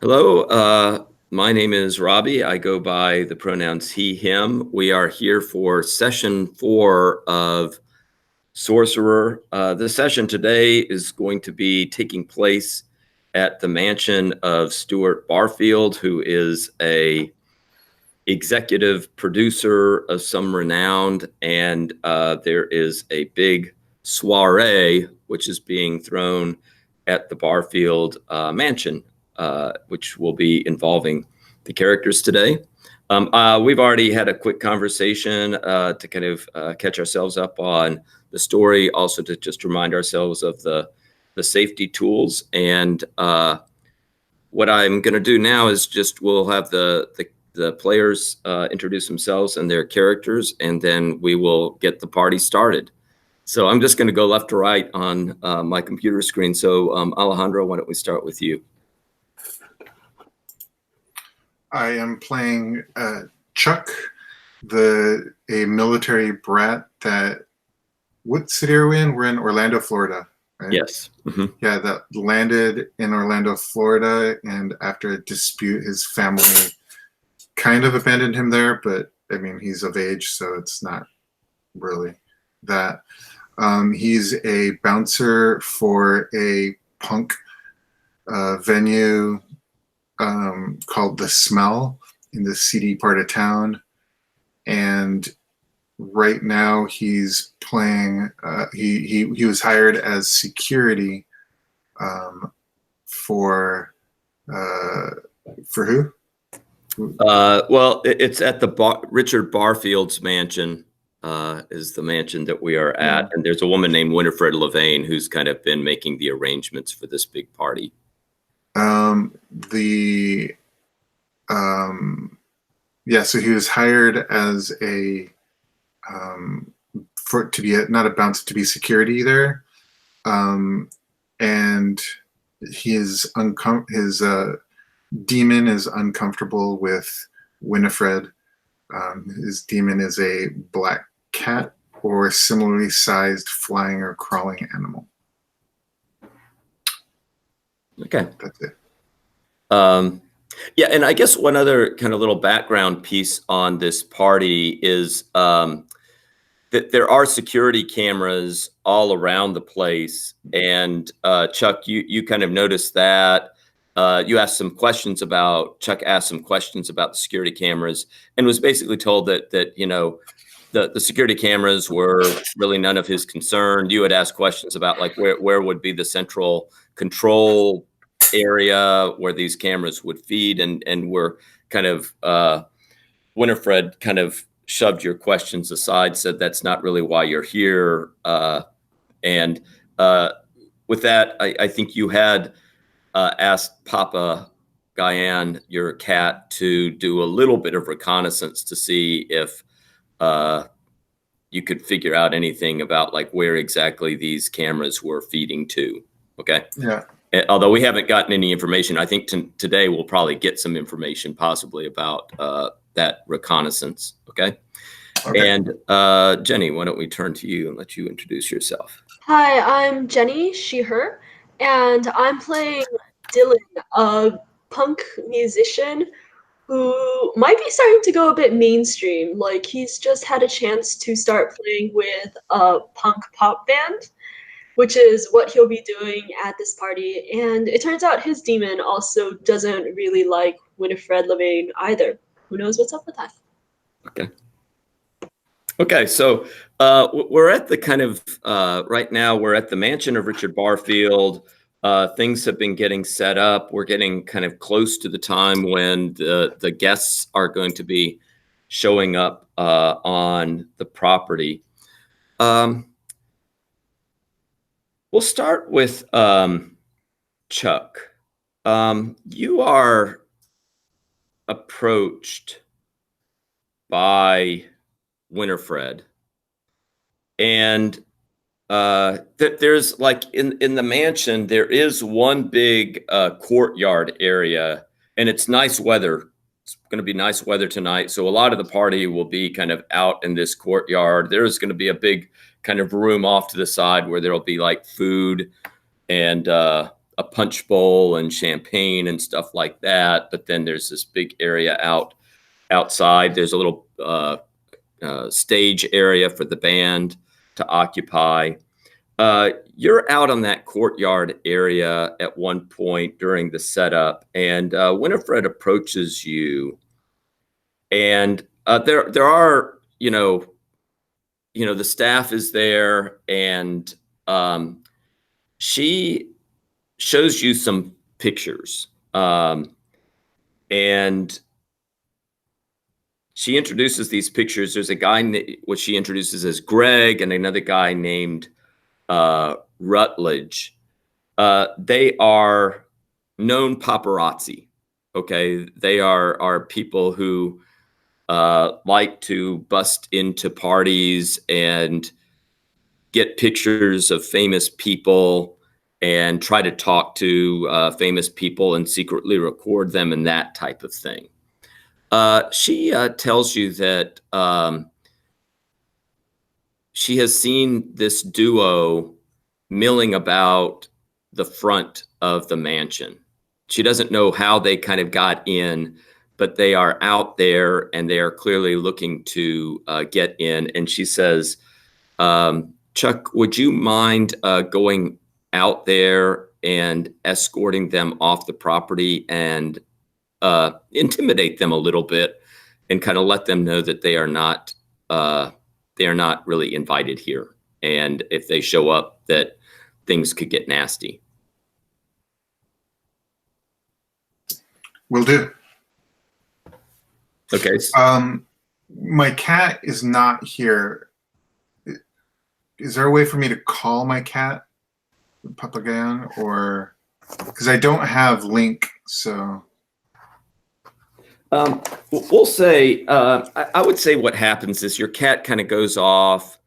Hello, my name is Robbie. I go by the pronouns he, him. We are here for session 4 of Sorcerer. The session today is going to be taking place at the mansion of Stuart Barfield, who is a executive producer of some renown, and there is a big soiree which is being thrown at the Barfield mansion, which will be involving the characters today. We've already had a quick conversation to kind of catch ourselves up on the story, also to just remind ourselves of the safety tools. And what I'm going to do now is just we'll have the players introduce themselves and their characters, and then we will get the party started. So I'm just going to go left to right on my computer screen. So Alejandro, why don't we start with you? I am playing Chuck, a military brat that, what city are we in? We're in Orlando, Florida, right? Yes. Mm-hmm. Yeah, that landed in Orlando, Florida, and after a dispute, his family kind of abandoned him there, but I mean, he's of age, so it's not really that. He's a bouncer for a punk venue called The Smell in the seedy part of town. And right now he's playing, he was hired as security for who? Well, it's at the Richard Barfield's mansion, is the mansion that we are at. And there's a woman named Winifred Levain who's kind of been making the arrangements for this big party. So he was hired as to be not a bouncer, to be security there. And his demon is uncomfortable with Winifred. His demon is a black cat or similarly sized flying or crawling animal. Okay. That's it. Yeah, and I guess one other kind of little background piece on this party is that there are security cameras all around the place. And Chuck, you kind of noticed that. Chuck asked some questions about the security cameras, and was basically told that the security cameras were really none of his concern. You had asked questions about like where would be the central control area where these cameras would feed, and were kind of Winifred kind of shoved your questions aside, said that's not really why you're here. And with that, I think you had asked Papa Guyan, your cat, to do a little bit of reconnaissance to see if you could figure out anything about like where exactly these cameras were feeding to. Okay. Yeah. Although we haven't gotten any information, I think today we'll probably get some information possibly about that reconnaissance. Okay. And Jenny, why don't we turn to you and let you introduce yourself? Hi, I'm Jenny, she, her, and I'm playing Dylan, a punk musician who might be starting to go a bit mainstream. Like, he's just had a chance to start playing with a punk pop band, which is what he'll be doing at this party. And it turns out his demon also doesn't really like Winifred Levain either. Who knows what's up with that? Okay. Okay, so we're at the kind of right now we're at the mansion of Richard Barfield. Things have been getting set up. We're getting kind of close to the time when the guests are going to be showing up on the property. We'll start with Chuck. You are approached by Winifred, and that there's like in the mansion there is one big courtyard area, and it's nice weather. It's going to be nice weather tonight, so a lot of the party will be kind of out in this courtyard. There's going to be a big kind of room off to the side where there'll be like food and a a punch bowl and champagne and stuff like that. But then there's this big area outside. There's a little stage area for the band to occupy. You're out on that courtyard area at one point during the setup, and Winifred approaches you, and there are the staff is there, and she shows you some pictures, and she introduces these pictures. There's a guy what she introduces as Greg, and another guy named Rutledge. They are known paparazzi. Okay, they are people who like to bust into parties and get pictures of famous people and try to talk to famous people and secretly record them and that type of thing. She tells you that she has seen this duo milling about the front of the mansion. She doesn't know how they kind of got in, but they are out there and they are clearly looking to get in. And she says, Chuck, would you mind going out there and escorting them off the property and intimidate them a little bit and kind of let them know that they are not really invited here. And if they show up, that things could get nasty. Will do. Okay. My cat is not here. Is there a way for me to call my cat, Papagayan, or because I don't have Link, so. We'll say, I would say what happens is your cat kind of goes off,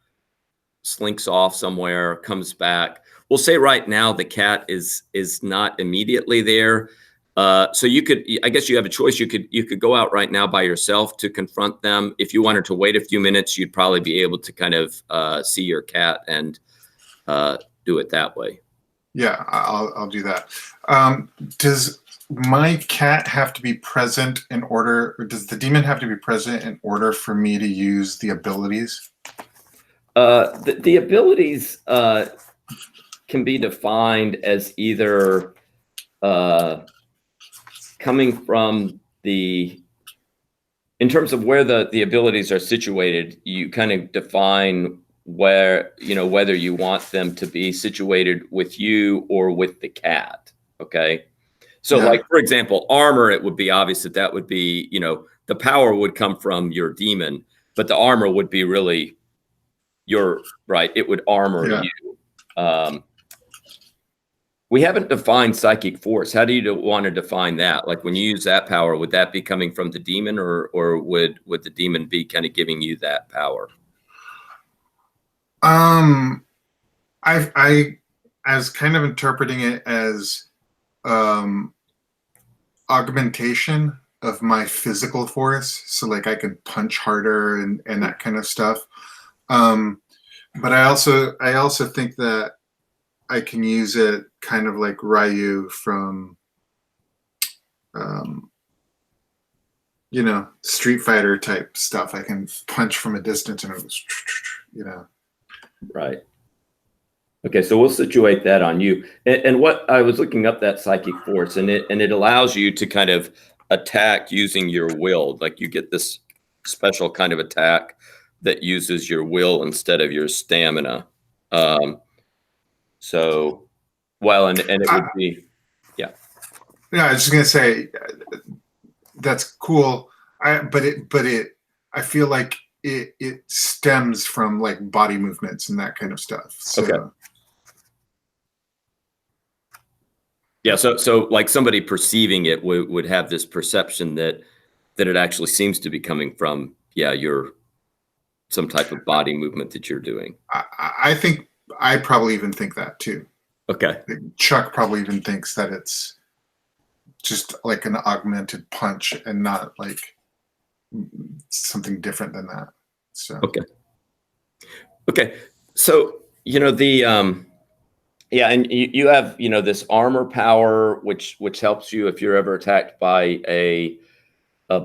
slinks off somewhere, comes back. We'll say right now the cat is not immediately there. So you could, I guess you have a choice. You could go out right now by yourself to confront them. If you wanted to wait a few minutes, you'd probably be able to kind of see your cat and do it that way. Yeah, I'll do that. Does my cat have to be present in order, or does the demon have to be present in order for me to use the abilities? The abilities can be defined as either coming from in terms of where the abilities are situated. You kind of define where, whether you want them to be situated with you or with the cat. Okay. So like, for example, armor, it would be obvious that would be, the power would come from your demon, but the armor would be really right. It would armor you. We haven't defined psychic force. How do you want to define that? Like when you use that power, would that be coming from the demon, or would the demon be kind of giving you that power? I was kind of interpreting it as augmentation of my physical force, so like I could punch harder and that kind of stuff. But I also think that I can use it kind of like Ryu from Street Fighter type stuff. I can punch from a distance and it was Right. Okay, so we'll situate that on you. And what I was looking up that psychic force, and it allows you to kind of attack using your will. Like you get this special kind of attack that uses your will instead of your stamina. So, well, and it would be, yeah. Yeah, I was just gonna say that's cool. I feel like it stems from like body movements and that kind of stuff. So. Okay. Yeah, so like somebody perceiving it would have this perception that it actually seems to be coming from some type of body movement that you're doing. I think I probably even think that too. Okay. Chuck probably even thinks that it's just like an augmented punch and not like something different than that. So okay. So Yeah, and you have, this armor power, which helps you if you're ever attacked by a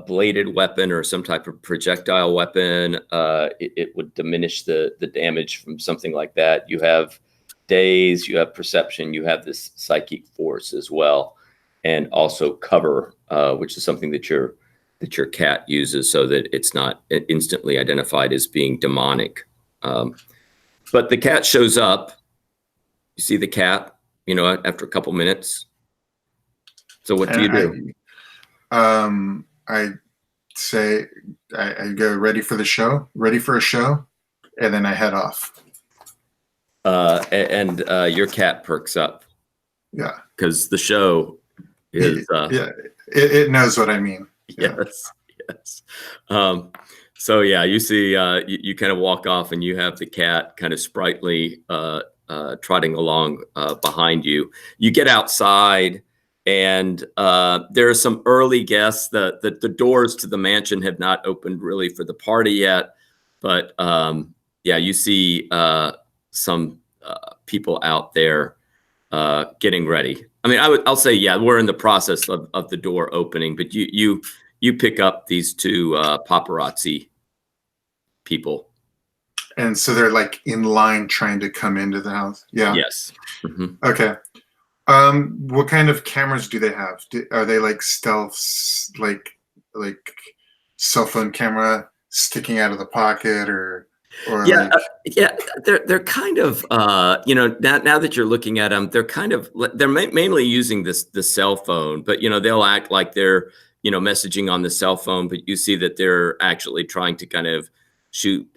bladed weapon or some type of projectile weapon. It would diminish the damage from something like that. You have daze, you have perception, you have this psychic force as well, and also cover, which is something that your cat uses so that it's not instantly identified as being demonic. But the cat shows up. You see the cat, after a couple minutes. So what do you do? I say I go ready for a show, and then I head off. And your cat perks up. Yeah, because the show is. Yeah, it knows what I mean. Yeah. Yes. So yeah, you see, you kind of walk off, and you have the cat kind of sprightly trotting along behind you. You get outside, and there are some early guests. The doors to the mansion have not opened really for the party yet, but yeah, you see some people out there getting ready. I mean, I'll say, yeah, we're in the process of the door opening, but you pick up these two paparazzi people. And so they're like in line trying to come into the house. Yeah. Yes. Mm-hmm. Okay. What kind of cameras do they have? Are they like stealth, like cell phone camera sticking out of the pocket, or yeah, like... yeah, they're kind of now that you're looking at them, they're mainly using the cell phone, but they'll act like they're messaging on the cell phone, but you see that they're actually trying to kind of shoot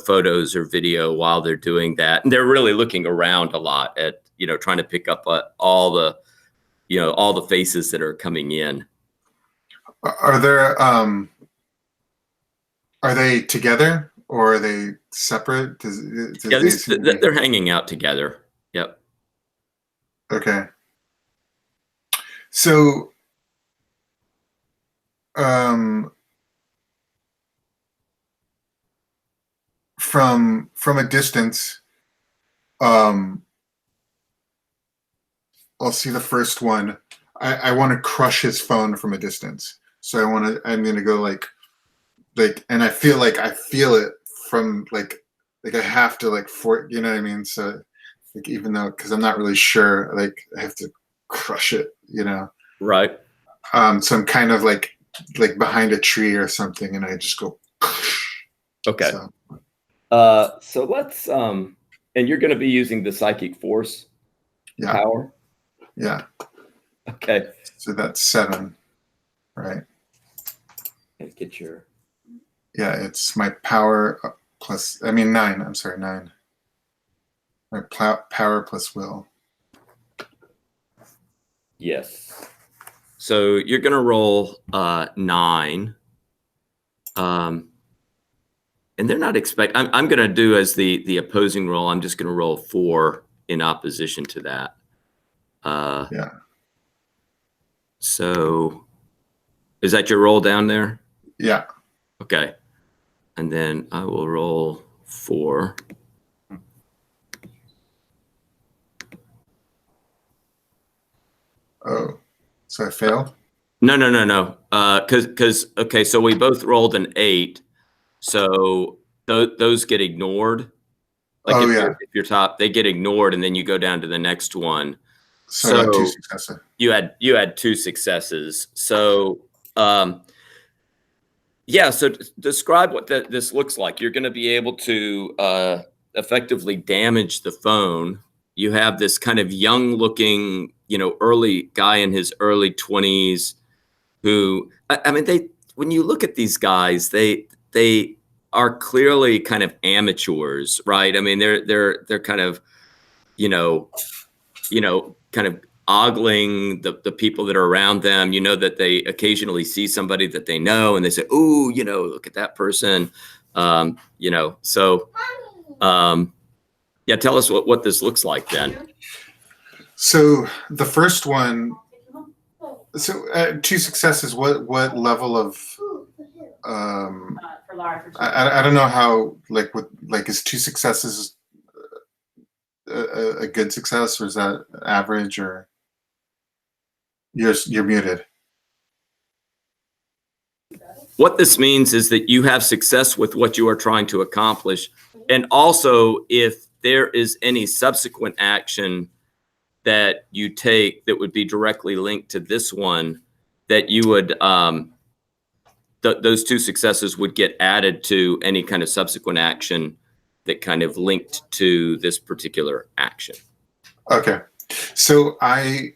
photos or video while they're doing that, and they're really looking around a lot at trying to pick up all the faces that are coming in. Are they together or are they separate? They're hanging out together. Yep. Okay. So, from a distance, I'll see the first one. I want to crush his phone from a distance. So I'm gonna go like, and I feel it from like I have to you know what I mean? So like, even though, cause I'm not really sure, like I have to crush it, Right. So I'm kind of like behind a tree or something, and I just go. Okay. So let's, and you're going to be using the psychic force power. Yeah. Okay. So that's 7, right? Let's get your. Yeah, it's my power plus. I mean 9. I'm sorry, 9. My power plus will. Yes. So you're going to roll 9. And they're not I'm going to do as the opposing roll. I'm just going to roll 4 in opposition to that. Yeah. So is that your roll down there? Yeah. Okay. And then I will roll 4. Oh, so I failed? No. Okay, so we both rolled an 8. So those get ignored. Like if you're top, they get ignored, and then you go down to the next one. So I had 2 successes. You had 2 successes. So yeah. So describe what this looks like. You're going to be able to effectively damage the phone. You have this kind of young-looking, early guy in his early 20s, who I mean, when you look at these guys, they are clearly kind of amateurs, right? I mean, they're kind of, kind of ogling the people that are around them. That they occasionally see somebody that they know, and they say, "Ooh, look at that person." So, yeah, tell us what this looks like then. So the first one. So 2 successes. What level of? I don't know how, is 2 successes a good success, or is that average, or you're muted? What this means is that you have success with what you are trying to accomplish. And also, if there is any subsequent action that you take that would be directly linked to this one, that you would, those two successes would get added to any kind of subsequent action that kind of linked to this particular action. Okay, so I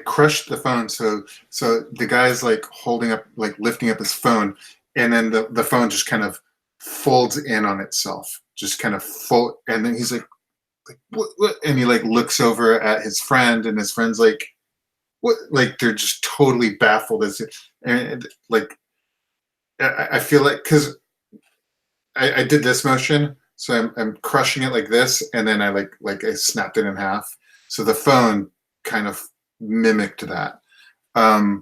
crushed the phone. So the guy's like holding up, like lifting up his phone, and then the phone just kind of folds in on itself, just kind of fold. And then he's like what? And he like looks over at his friend, and his friend's like, what? Like they're just totally baffled as it, and like I feel like because I did this motion, so I'm crushing it like this, and then I I snapped it in half. So the phone kind of mimicked that. I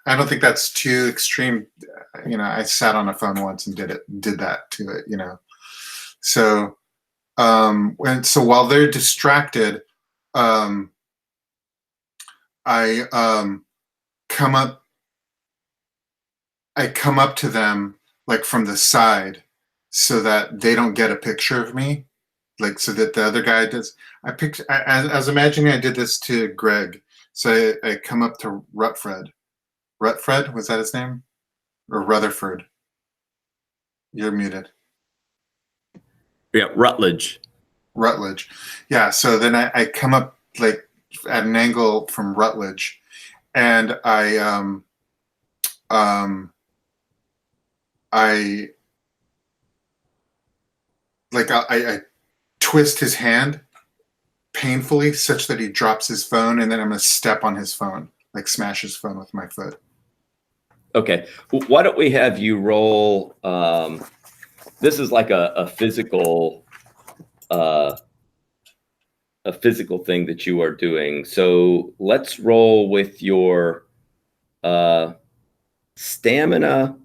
don't think that's too extreme. I sat on a phone once and did that to it. So so while they're distracted, I come up to them like from the side so that they don't get a picture of me, like so that the other guy does. I was imagining I did this to Greg. So I come up to Rutfred. Rutfred, was that his name? Or Rutherford? You're muted. Yeah, Rutledge. Rutledge. Yeah, so then I come up like at an angle from Rutledge, and I twist his hand painfully such that he drops his phone, and then I'm gonna step on his phone, like smash his phone with my foot. Okay, why don't we have you roll? This is like a physical thing that you are doing. So let's roll with your stamina,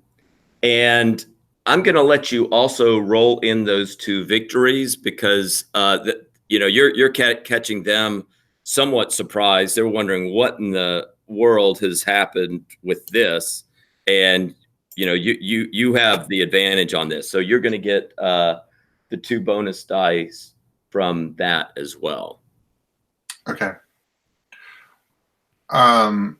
and I'm going to let you also roll in those two victories because you're catching them somewhat surprised. They're wondering what in the world has happened with this, and you have the advantage on this. So you're going to get the 2 bonus dice from that as well. Okay. I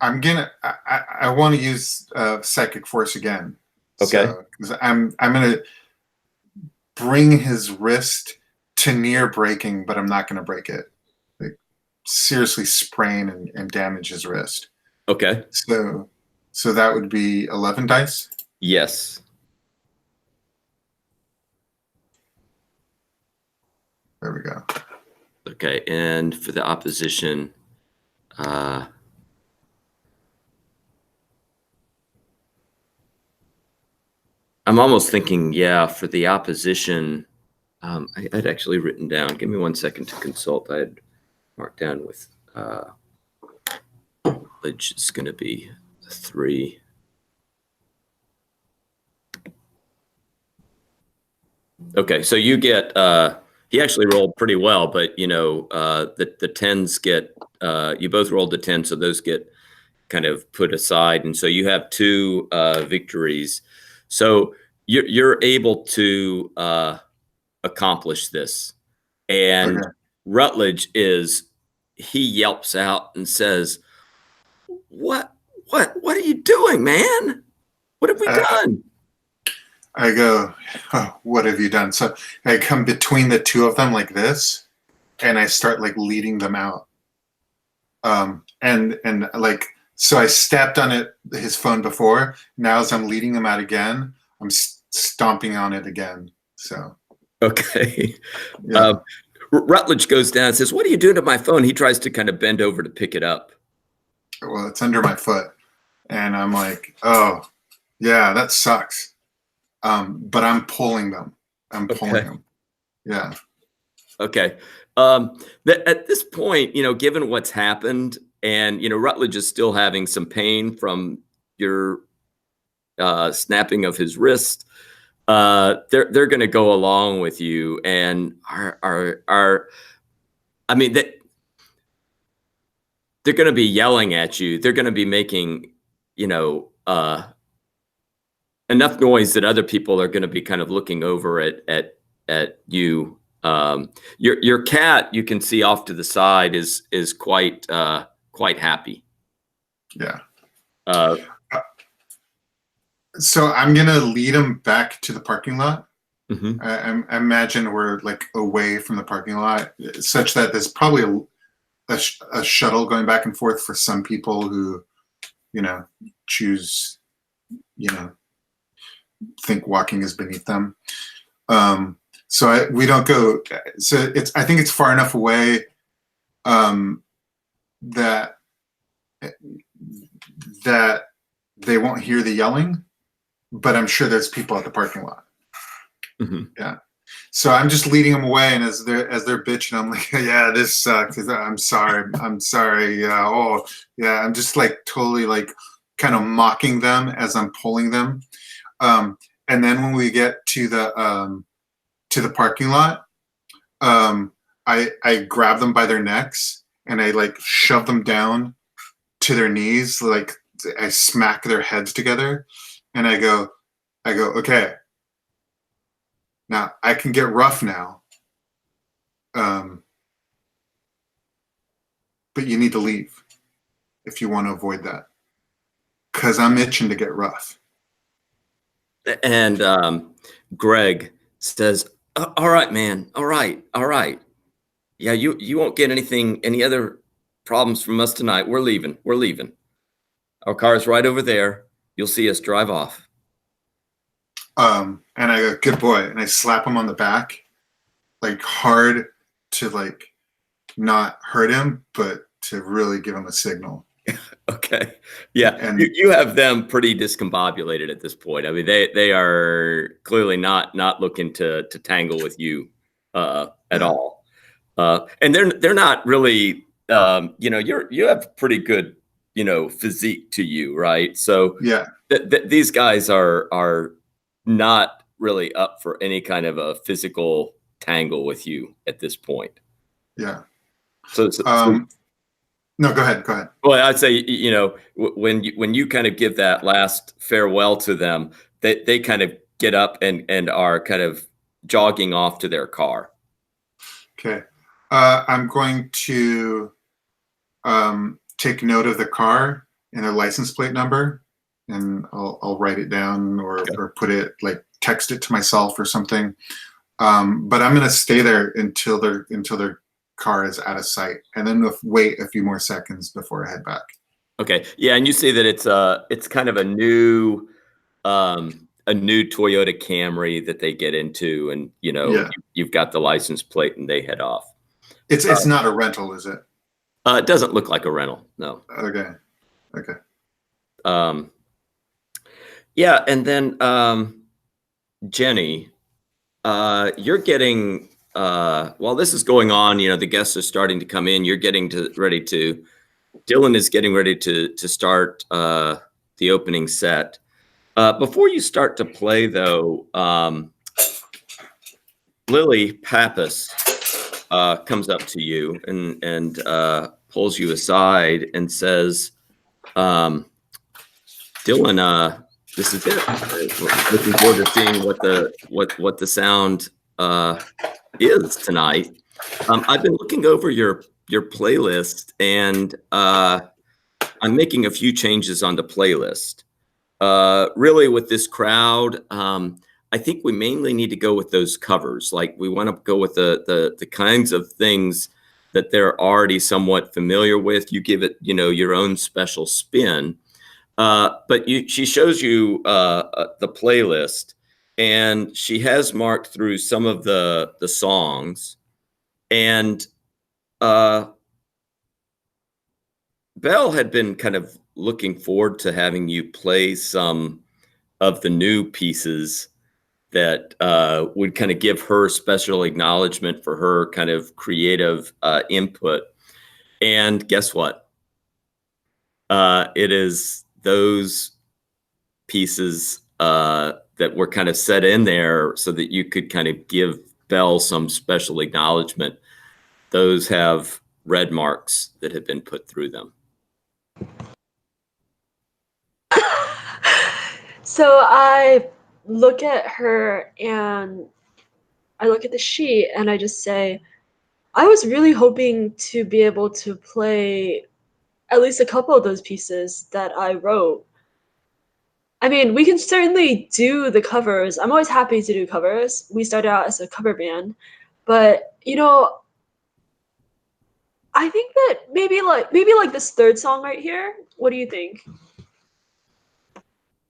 want to use psychic force again. Okay. Because I'm gonna bring his wrist to near breaking, but I'm not gonna break it. Like seriously sprain and damage his wrist. Okay. So that would be 11 dice. Yes. There we go. Okay, and for the opposition, I'm almost thinking, yeah, for the opposition, I'd actually written down, give me 1 second to consult. I had marked down with which is going to be a 3. Okay, so you get, he actually rolled pretty well, but the 10s get, you both rolled the 10, so those get kind of put aside. And so you have 2 victories. So you're able to accomplish this. And Okay. Rutledge he yelps out and says, what are you doing, man? What have we done? I go, oh, what have you done? So I come between the 2 of them like this, and I start like leading them out. And like, so I stepped on his phone before. Now as I'm leading him out again, I'm stomping on it again. So. Okay. Yeah. Rutledge goes down and says, what are you doing to my phone? He tries to kind of bend over to pick it up. Well, it's under my foot. And I'm like, oh, yeah, that sucks. But I'm pulling them. Pulling them. Yeah. Okay. At this point, given what's happened, and Rutledge is still having some pain from your snapping of his wrist. they're going to go along with you and are I mean, they're going to be yelling at you. They're going to be making, enough noise that other people are going to be kind of looking over at you. Your cat, you can see off to the side, is quite happy. Yeah. Uh, So I'm gonna lead him back to the parking lot. mhm. I imagine we're like away from the parking lot, such that there's probably a shuttle going back and forth for some people who, choose, think walking is beneath them. So we don't go. So I think it's far enough away that they won't hear the yelling, but I'm sure there's people at the parking lot. Mhm. Yeah. So I'm just leading them away, and as they're bitching, I'm like, yeah, this sucks. I'm sorry. Yeah. Oh, yeah. I'm just like totally like kind of mocking them as I'm pulling them. And then when we get to the parking lot, I grab them by their necks and I like shove them down to their knees, like I smack their heads together, and I go, okay, now I can get rough now, but you need to leave if you want to avoid that, because I'm itching to get rough. And Greg says, "All right, man. All right. Yeah, you won't get any other problems from us tonight. We're leaving. Our car's right over there. You'll see us drive off." And I go, good boy, and I slap him on the back, like hard, to like not hurt him, but to really give him a signal. Okay. Yeah. And You have them pretty discombobulated at this point. I mean, they are clearly not looking to tangle with you at all. And they're not really, you have pretty good, physique to you, right? So yeah, these guys are not really up for any kind of a physical tangle with you at this point. yeah. So No, go ahead. well, I'd say, when you kind of give that last farewell to them, they kind of get up and are kind of jogging off to their car. Okay. I'm going to take note of the car and their license plate number, and I'll write it down or put it, like text it to myself or something. But I'm going to stay there until their car is out of sight, and then wait a few more seconds before I head back. Okay. Yeah, and you see that it's kind of a new Toyota Camry that they get into, and you've got the license plate, and they head off. It's not a rental, is it? It doesn't look like a rental, no. Okay. Yeah, and then Jenny, you're getting while this is going on, the guests are starting to come in. You're Dylan is getting ready to start the opening set. Before you start to play, though, Lily Pappas comes up to you and pulls you aside and says, "Dylan, this is it. Looking forward to seeing what the sound is tonight. I've been looking over your playlist, and I'm making a few changes on the playlist. Really, with this crowd, I think we mainly need to go with those covers. Like, we want to go with the kinds of things that they're already somewhat familiar with. You give it, your own special spin. But she shows you the playlist, and she has marked through some of the songs, and Belle had been kind of looking forward to having you play some of the new pieces that would kind of give her special acknowledgement for her kind of creative input. And guess what? It is those pieces that were kind of set in there so that you could kind of give Belle some special acknowledgement, those have red marks that have been put through them. So I look at her and I look at the sheet and I just say, I was really hoping to be able to play at least a couple of those pieces that I wrote. I mean, we can certainly do the covers. I'm always happy to do covers. We started out as a cover band, but I think that maybe like this third song right here. What do you think?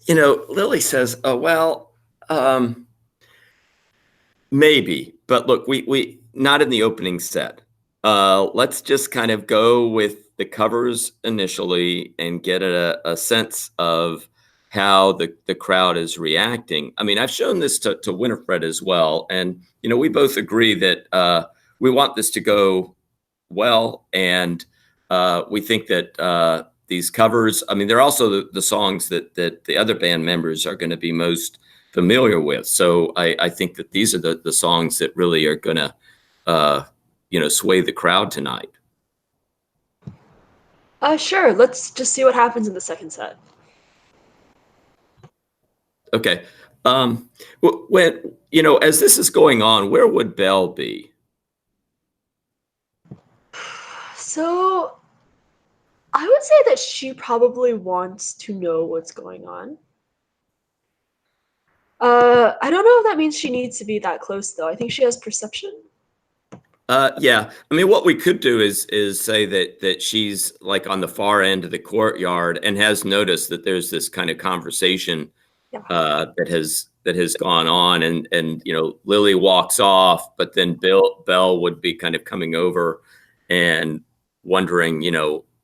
Lily says, "Oh well, maybe, but look, we not in the opening set. Let's just kind of go with the covers initially and get a sense of how the crowd is reacting. I mean, I've shown this to Winifred as well, and we both agree that we want this to go well, and we think that these covers. I mean, they're also the songs that the other band members are going to be most familiar with. So I think that these are the songs that really are going to sway the crowd tonight. Sure. Let's just see what happens in the second set. Okay. When as this is going on, where would Belle be? So I would say that she probably wants to know what's going on. I don't know if that means she needs to be that close, though. I think she has perception. Yeah. I mean, what we could do is say that she's like on the far end of the courtyard and has noticed that there's this kind of conversation that has gone on, and Lily walks off, but then Belle would be kind of coming over and wondering,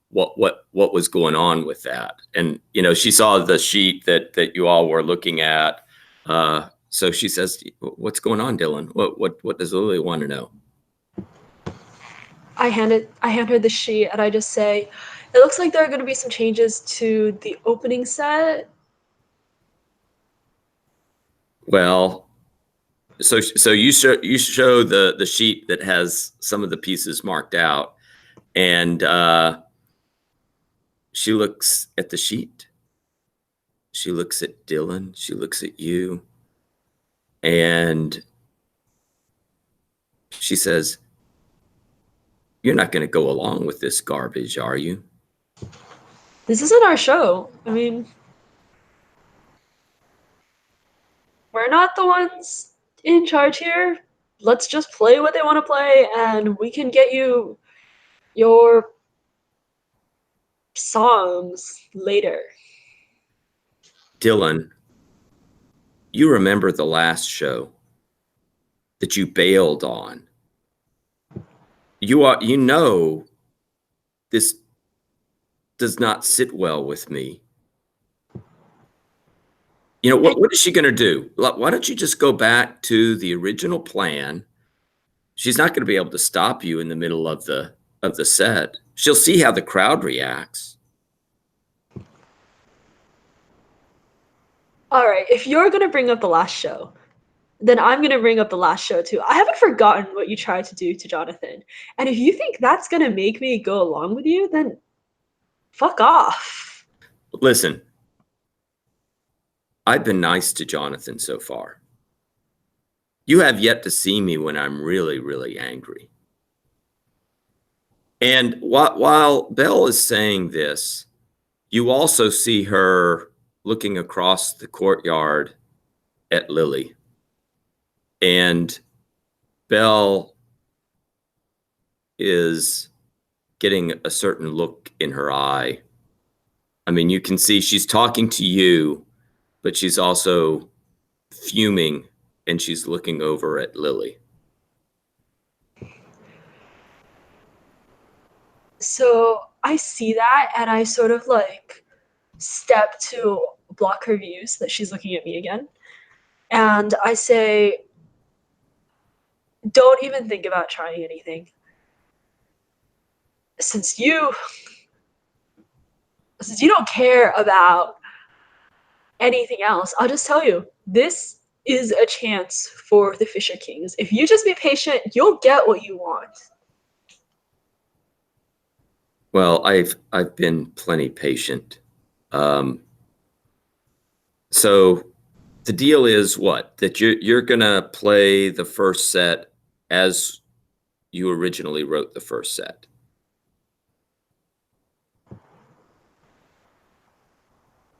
what was going on with that, and she saw the sheet that you all were looking at. So she says, "What's going on, Dylan? What does Lily want to know?" I hand her the sheet and I just say, it looks like there are going to be some changes to the opening set. Well, so you show the sheet that has some of the pieces marked out, and she looks at the sheet. She looks at Dylan. She looks at you, and she says, "You're not going to go along with this garbage, are you?" This isn't our show. I mean, we're not the ones in charge here. Let's just play what they want to play, and we can get you your songs later. Dylan, you remember the last show that you bailed on. You know this does not sit well with me. What is she going to do? Why don't you just go back to the original plan? She's not going to be able to stop you in the middle of the set. She'll see how the crowd reacts. All right, if you're going to bring up the last show, then I'm going to bring up the last show too. I haven't forgotten what you tried to do to Jonathan. And if you think that's going to make me go along with you, then fuck off. Listen, I've been nice to Jonathan so far. You have yet to see me when I'm really, really angry. And while Belle is saying this, you also see her looking across the courtyard at Lily. And Belle is getting a certain look in her eye. I mean, you can see she's talking to you, but she's also fuming, and she's looking over at Lily. So I see that, and I sort of like step to block her view so that she's looking at me again. And I say, don't even think about trying anything. Since you don't care about anything else, I'll just tell you, this is a chance for the Fisher Kings. If you just be patient, you'll get what you want. Well, I've been plenty patient. So the deal is what? That you're gonna play the first set as you originally wrote the first set.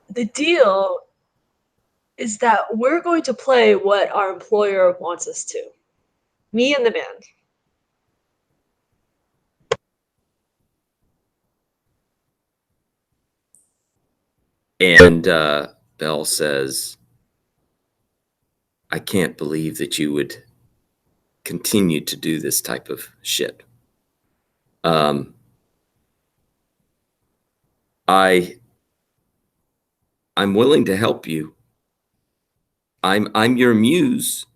The deal is that we're going to play what our employer wants us to. Me and the band. And Belle says, I can't believe that you would continue to do this type of shit. I'm willing to help you. I'm your muse.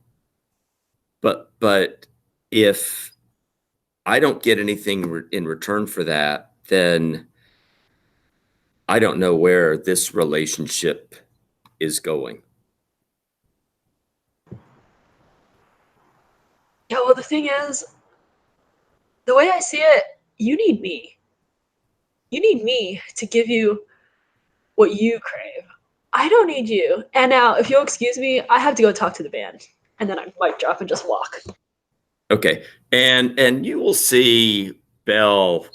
But if I don't get anything in return for that, then I don't know where this relationship is going. Yeah, well, the thing is, the way I see it, you need me. You need me to give you what you crave. I don't need you. And now, if you'll excuse me, I have to go talk to the band. And then I mic drop and just walk. Okay. And you will see Belle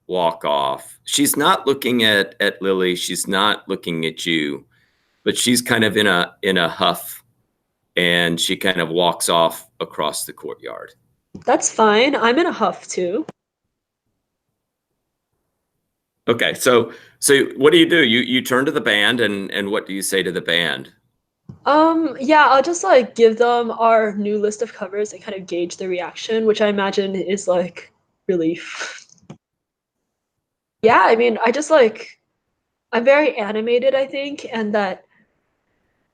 walk off. She's not looking at Lily. She's not looking at you, but she's kind of in a huff, and she kind of walks off across the courtyard. That's fine. I'm in a huff too. Okay. So what do? You turn to the band, and what do you say to the band? Yeah, I'll just like give them our new list of covers and kind of gauge the reaction, which I imagine is like relief. Yeah, I mean, I'm very animated, I think, and that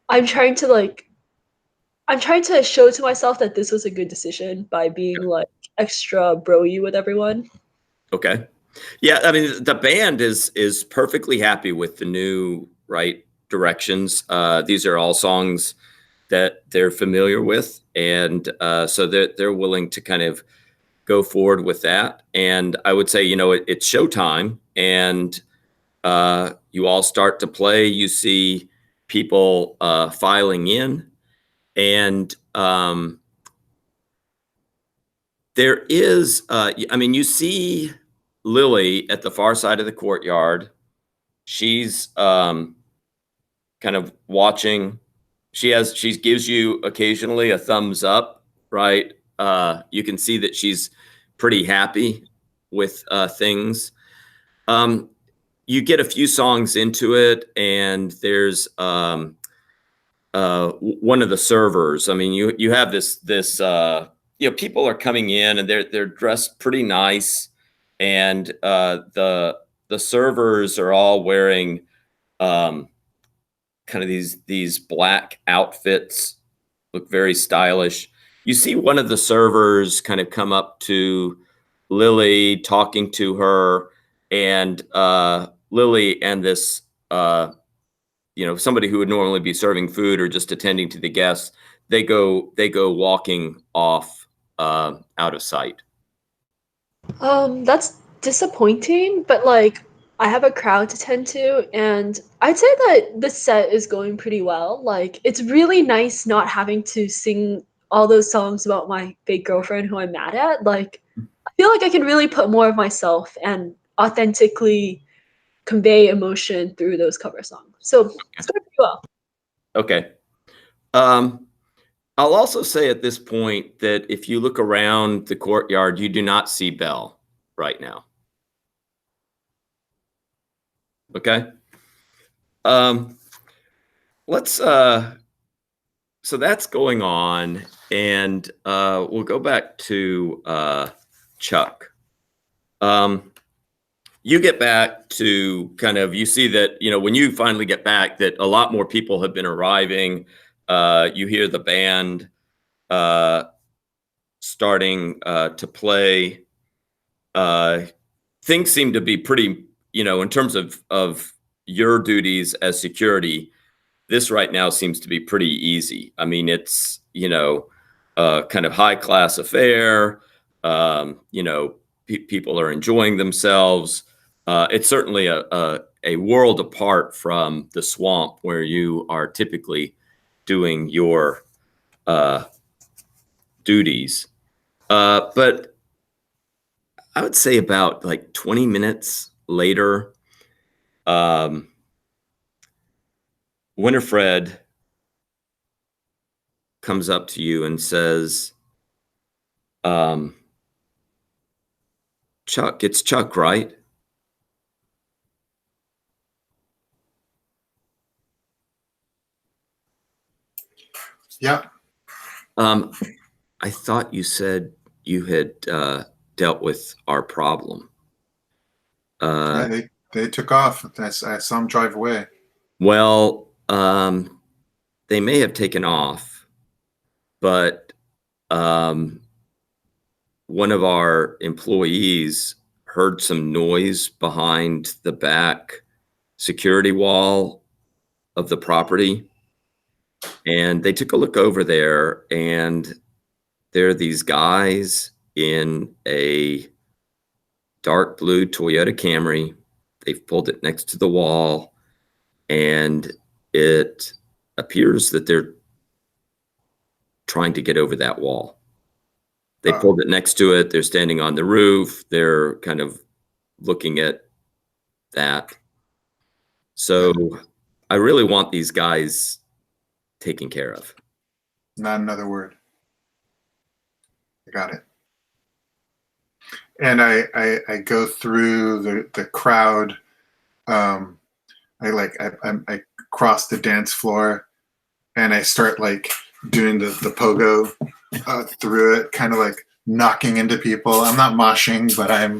I'm trying to like I'm trying to show to myself that this was a good decision by being like extra broy with everyone. Okay. Yeah, I mean the band is perfectly happy with the new directions. These are all songs that they're familiar with, and so they're willing to kind of go forward with that. And I would say, it's showtime, and you all start to play. You see people filing in, and there is, you see Lily at the far side of the courtyard. She's kind of watching. She gives you occasionally a thumbs up, right? You can see that she's pretty happy with things. You get a few songs into it, and there's one of the servers. I mean, you have this people are coming in, and they're dressed pretty nice, and the servers are all wearing kind of these black outfits, look very stylish. You see one of the servers kind of come up to Lily, talking to her, and Lily and this somebody who would normally be serving food or just attending to the guests, they go walking off out of sight. That's disappointing, but like I have a crowd to tend to, and I'd say that the set is going pretty well. Like it's really nice not having to sing all those songs about my fake girlfriend who I'm mad at. Like I feel like I can really put more of myself and authentically convey emotion through those cover songs. So it's going pretty well. Okay. I'll also say at this point that if you look around the courtyard, you do not see Belle right now. Okay. Let's so that's going on, and we'll go back to Chuck. You get back to you see that, when you finally get back, that a lot more people have been arriving. You hear the band starting to play. Things seem to be pretty, in terms of your duties as security, this right now seems to be pretty easy. I mean, it's, a kind of high class affair. People are enjoying themselves. It's certainly a world apart from the swamp where you are typically doing your duties. But I would say about like 20 minutes later, Winifred comes up to you and says, Chuck, it's Chuck, right? Yeah. I thought you said you had dealt with our problem. Yeah, they took off. I saw them drive away. Well, they may have taken off, but one of our employees heard some noise behind the back security wall of the property. And they took a look over there, and there are these guys in a dark blue Toyota Camry. They've pulled it next to the wall, and it appears that they're trying to get over that wall. They pulled it next to it. They're standing on the roof. They're kind of looking at that. So I really want these guys taken care of. Not another word. I got it. And I go through the crowd. I cross the dance floor, and I start like doing the pogo through it, kind of like knocking into people. I'm not moshing, but I'm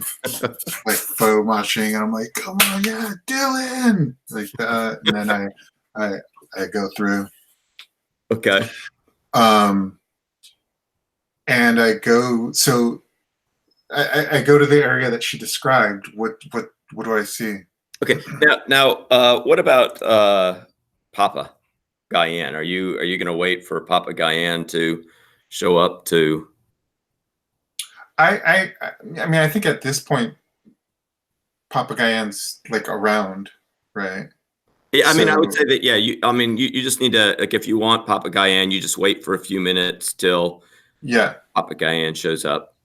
like faux moshing, and I'm like, "Come on, yeah, Dylan!" like that, and then I go through. Okay. And I go. So I go to the area that she described. What do I see? Okay. Now, what about Papa Guyan? Are you going to wait for Papa Guyan to show up to? I mean, I think at this point, Papa Guyan's like around, right? Yeah, I mean, I would say that. Yeah, you just need to, like, if you want Papa Guyan, you just wait for a few minutes till Papa Guyan shows up.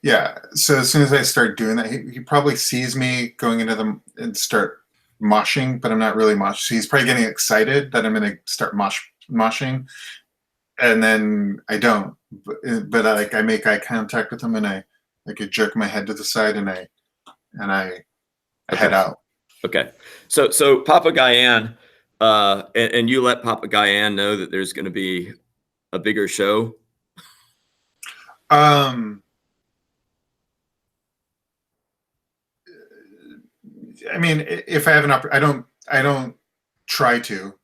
Yeah. So as soon as I start doing that, he probably sees me going into them and start moshing, but I'm not really moshing. So he's probably getting excited that I'm going to start moshing, and then I don't. But I make eye contact with him, and I jerk my head to the side, and I head out. Okay. So Papa Guyan, and you let Papa Guyan know that there's going to be a bigger show. I mean, if I have an opportunity, I don't try to.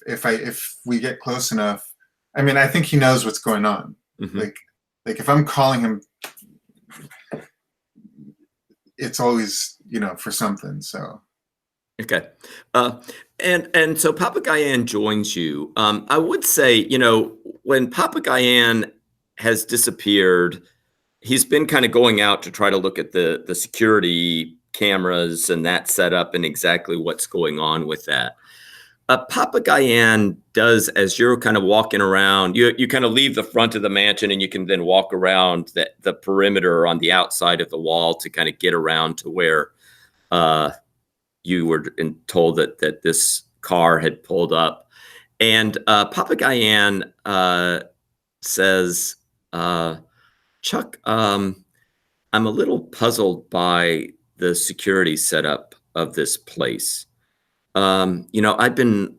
If we get close enough, I mean, I think he knows what's going on. Mm-hmm. Like if I'm calling him, it's always for something. So. Okay. And so Papa Guyan joins you. I would say, when Papa Guyan has disappeared, he's been kind of going out to try to look at the security cameras and that setup and exactly what's going on with that. Papa Guyan does, as you're kind of walking around, you kind of leave the front of the mansion, and you can then walk around the perimeter on the outside of the wall to kind of get around to where you were told that this car had pulled up. And Papa Guyan says, Chuck, I'm a little puzzled by the security setup of this place. I've been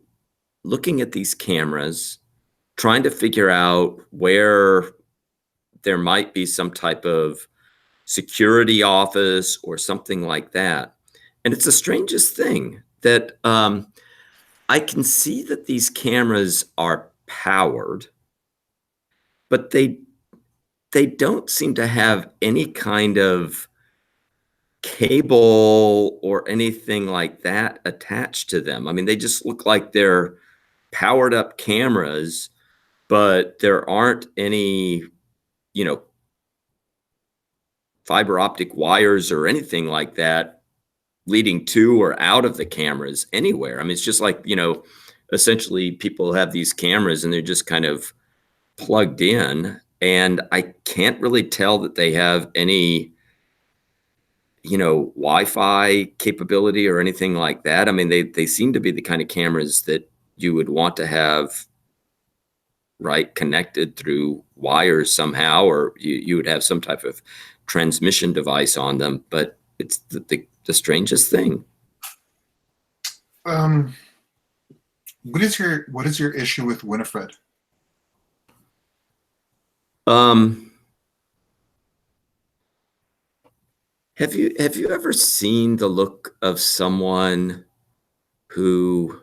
looking at these cameras, trying to figure out where there might be some type of security office or something like that. And it's the strangest thing that I can see that these cameras are powered, but they don't seem to have any kind of cable or anything like that attached to them. I mean, they just look like they're powered up cameras, but there aren't any, fiber optic wires or anything like that leading to or out of the cameras anywhere. I mean, it's just like, essentially people have these cameras and they're just kind of plugged in, and I can't really tell that they have any, Wi-Fi capability or anything like that. I mean, they seem to be the kind of cameras that you would want to have, right, connected through wires somehow, or you would have some type of transmission device on them. But it's the strangest thing. What is your issue with Winifred? Have you ever seen the look of someone who,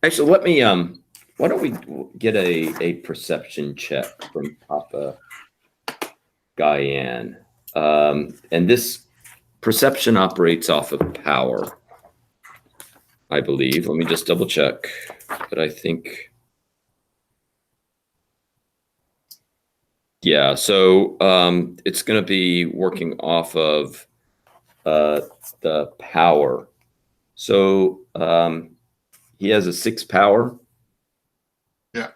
actually, let me why don't we get a perception check from Papa Guyan? And this perception operates off of power, I believe. Let me just double check, but I think, yeah. So it's going to be working off of the power. So he has a 6 power. Yeah.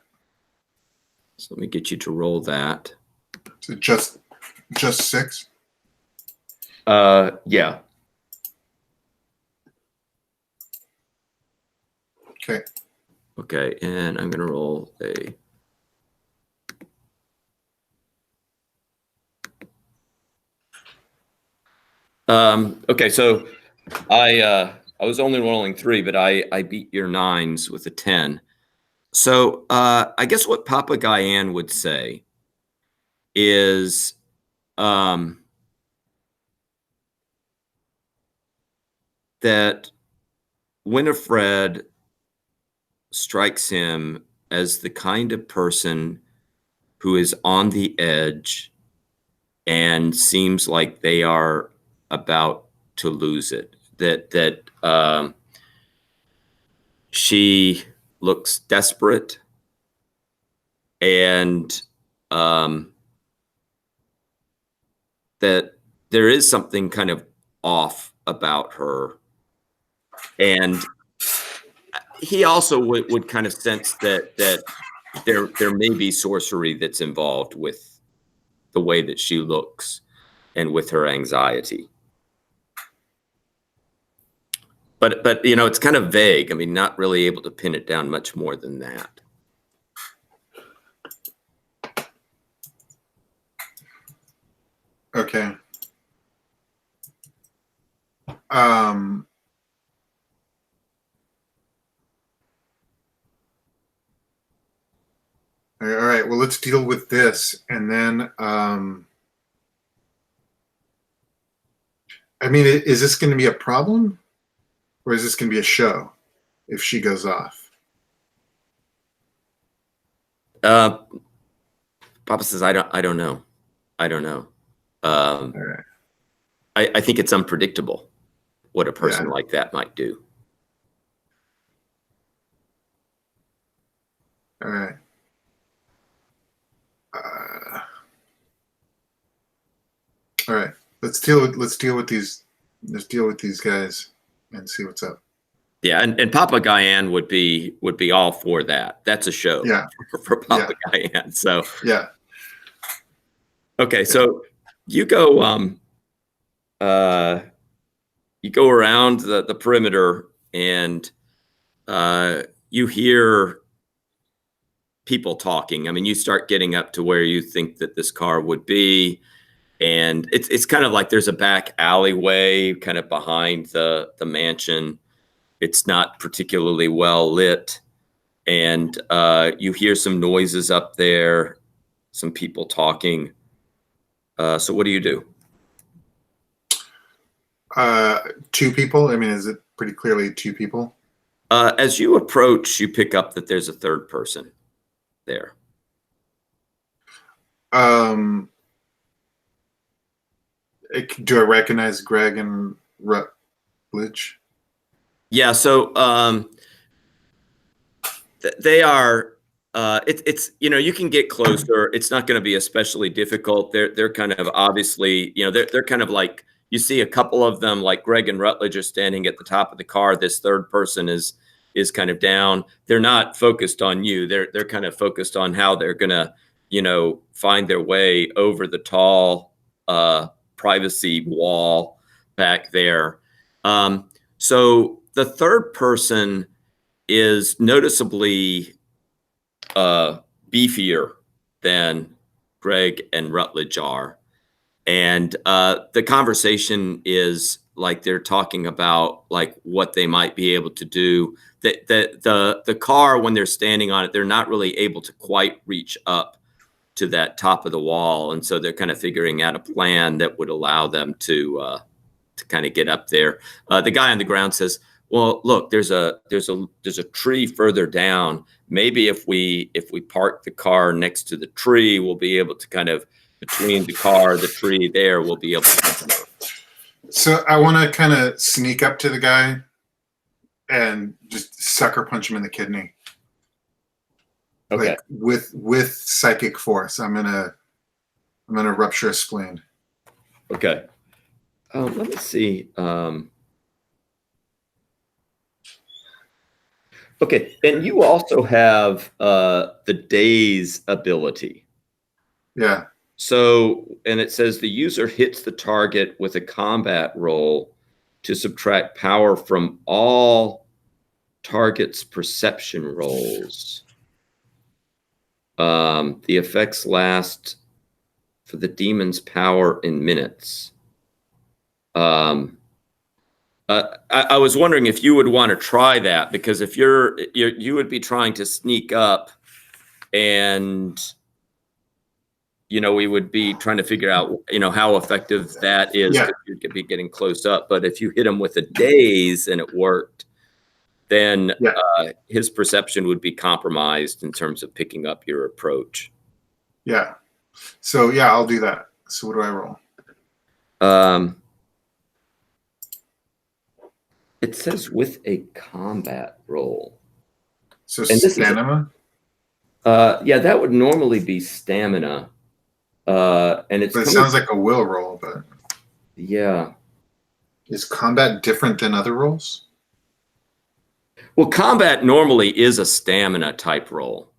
So let me get you to roll that. So just 6? Yeah. Okay. Okay, and I'm gonna roll a. Okay, so I was only rolling 3, but I beat your 9s with a 10. So I guess what Papa Guyan would say is that Winifred strikes him as the kind of person who is on the edge and seems like they are about to lose it. That she looks desperate, and that there is something kind of off about her. And he also would kind of sense that there may be sorcery that's involved with the way that she looks and with her anxiety. But it's kind of vague. I mean, not really able to pin it down much more than that. Okay. All right. Well, let's deal with this, and then I mean, is this going to be a problem, or is this going to be a show if she goes off? Papa says, I don't know. All right. I think it's unpredictable what a person like that might do. All right. All right. Let's deal with these guys and see what's up. Yeah, and Papa Guyan would be all for that. That's a show. Yeah. for Papa Guyan. So yeah. Okay, so you go around the perimeter, and you hear people talking. I mean, you start getting up to where you think that this car would be, and it's kind of like there's a back alleyway kind of behind the mansion. It's not particularly well lit, and you hear some noises up there, some people talking. So what do you do? 2 people. I mean, is it pretty clearly 2 people? As you approach, you pick up that there's a third person there. Do I recognize Greg and Rutledge? Yeah, so They are. It's you can get closer. It's not going to be especially difficult. They're kind of obviously they're kind of like you see a couple of them like Greg and Rutledge are standing at the top of the car. This third person is kind of down. They're not focused on you. They're kind of focused on how they're going to find their way over the tall privacy wall back there. So the third person is noticeably beefier than Greg and Rutledge are. And the conversation is like they're talking about like what they might be able to do. The car, when they're standing on it, they're not really able to quite reach up to that top of the wall. And so they're kind of figuring out a plan that would allow them to kind of get up there. The guy on the ground says, well, look, there's a tree further down. Maybe if we park the car next to the tree, we'll be able to kind of between the car, the tree there, we'll be able to. So I want to kind of sneak up to the guy and just sucker punch him in the kidney. Okay. Like with psychic force. I'm gonna rupture a spleen. Okay. Let me see. Okay, and you also have the daze ability. Yeah. So, and it says the user hits the target with a combat roll to subtract power from all target's perception rolls. The effects last for the demon's power in minutes. I was wondering if you would want to try that, because if you would be trying to sneak up, and we would be trying to figure out how effective that is. Yeah. You could be getting close up, but if you hit him with a daze and it worked, then his perception would be compromised in terms of picking up your approach. Yeah. So yeah, I'll do that. So what do I roll? It says with a combat roll. So stamina? Yeah, that would normally be stamina. And it sounds like a will roll, but yeah. Is combat different than other rolls? Well, combat normally is a stamina type roll.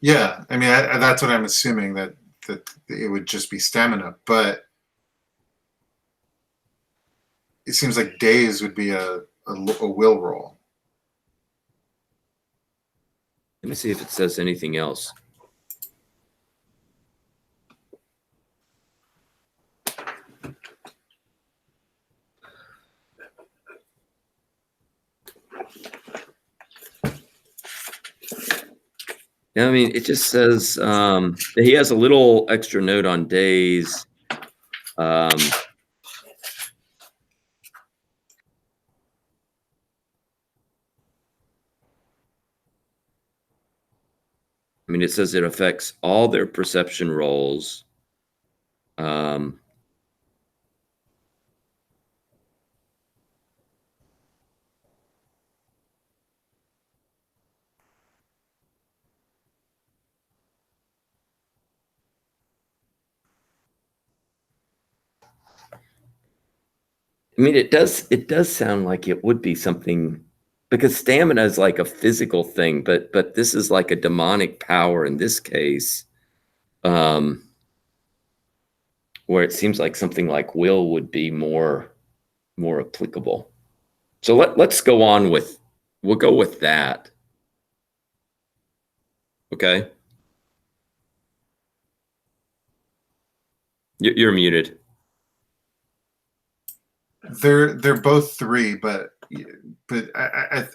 Yeah, I mean that's what I'm assuming, that it would just be stamina, but it seems like daze would be a will roll. Let me see if it says anything else. Yeah, I mean, it just says he has a little extra note on daze. I mean, it says it affects all their perception rolls. I mean, it does sound like it would be something, because stamina is like a physical thing, but this is like a demonic power in this case, where it seems like something like will would be more applicable. So let's go on with, we'll go with that. Okay. You're muted. They're both 3, but I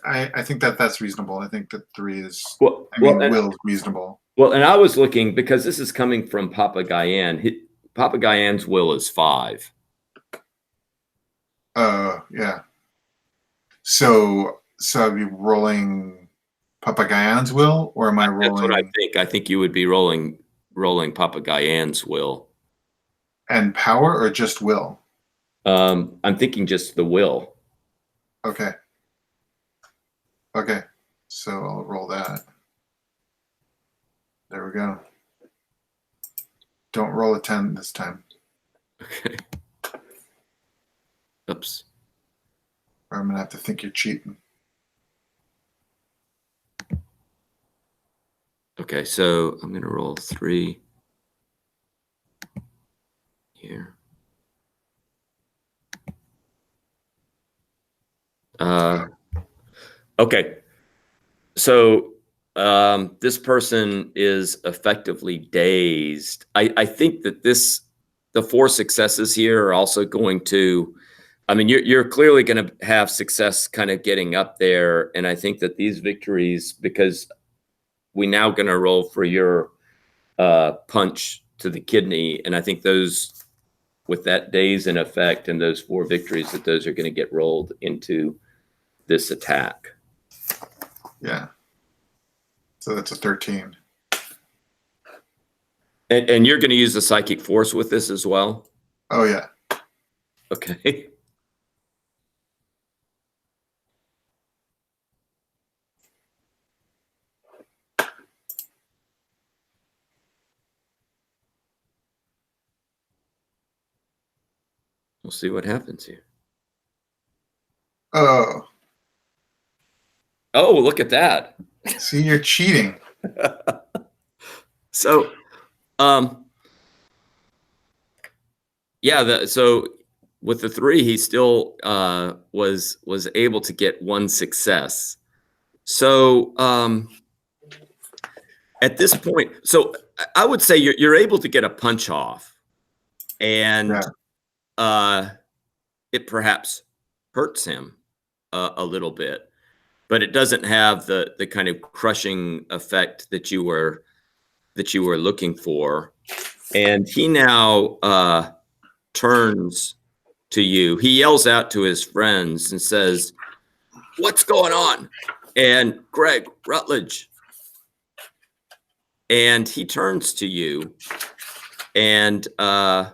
think that's reasonable. I think that 3 is. Will is reasonable. Well, and I was looking, because this is coming from Papa Guyan. Papa Guyan's will is 5. Yeah. So I'd be rolling Papa Guyan's will, or am I rolling? That's what I think. I think you would be rolling Papa Guyan's will. And power, or just will? I'm thinking just the will. Okay. So I'll roll that. There we go. Don't roll a 10 this time, Okay. Oops. or I'm gonna have to think you're cheating. Okay, so I'm gonna roll 3 here. Okay, so this person is effectively dazed. I think that the 4 successes here are also going to, I mean, you're clearly going to have success kind of getting up there, and I think that these victories, because we now going to roll for your punch to the kidney, and I think those, with that daze in effect and those 4 victories, that those are going to get rolled into this attack. Yeah. So that's a 13. And you're going to use the psychic force with this as well? Oh yeah. Okay. We'll see what happens here. Oh, Oh, look at that. see, you're cheating. So, yeah, so with the 3, he still was able to get 1 success. So, at this point, so I would say you're able to get a punch off, and it perhaps hurts him a little bit, but it doesn't have the kind of crushing effect that you were looking for. And he now turns to you. He yells out to his friends and says, "What's going on?" And Greg, Rutledge. And he turns to you, and I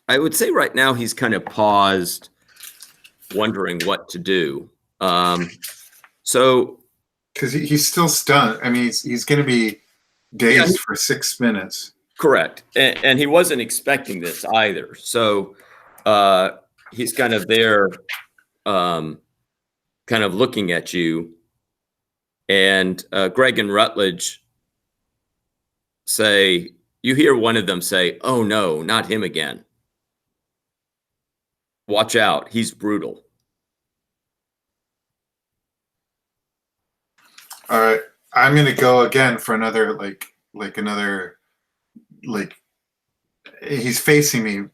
would say right now he's kind of paused, wondering what to do. So, Because he's still stunned. I mean, he's going to be dazed for 6 minutes. correct, and he wasn't expecting this either. So he's kind of there, kind of looking at you, and Greg and Rutledge say, you hear one of them say, "Oh no, not him again. Watch out, he's brutal." All right, I'm going to go again for another like he's facing me,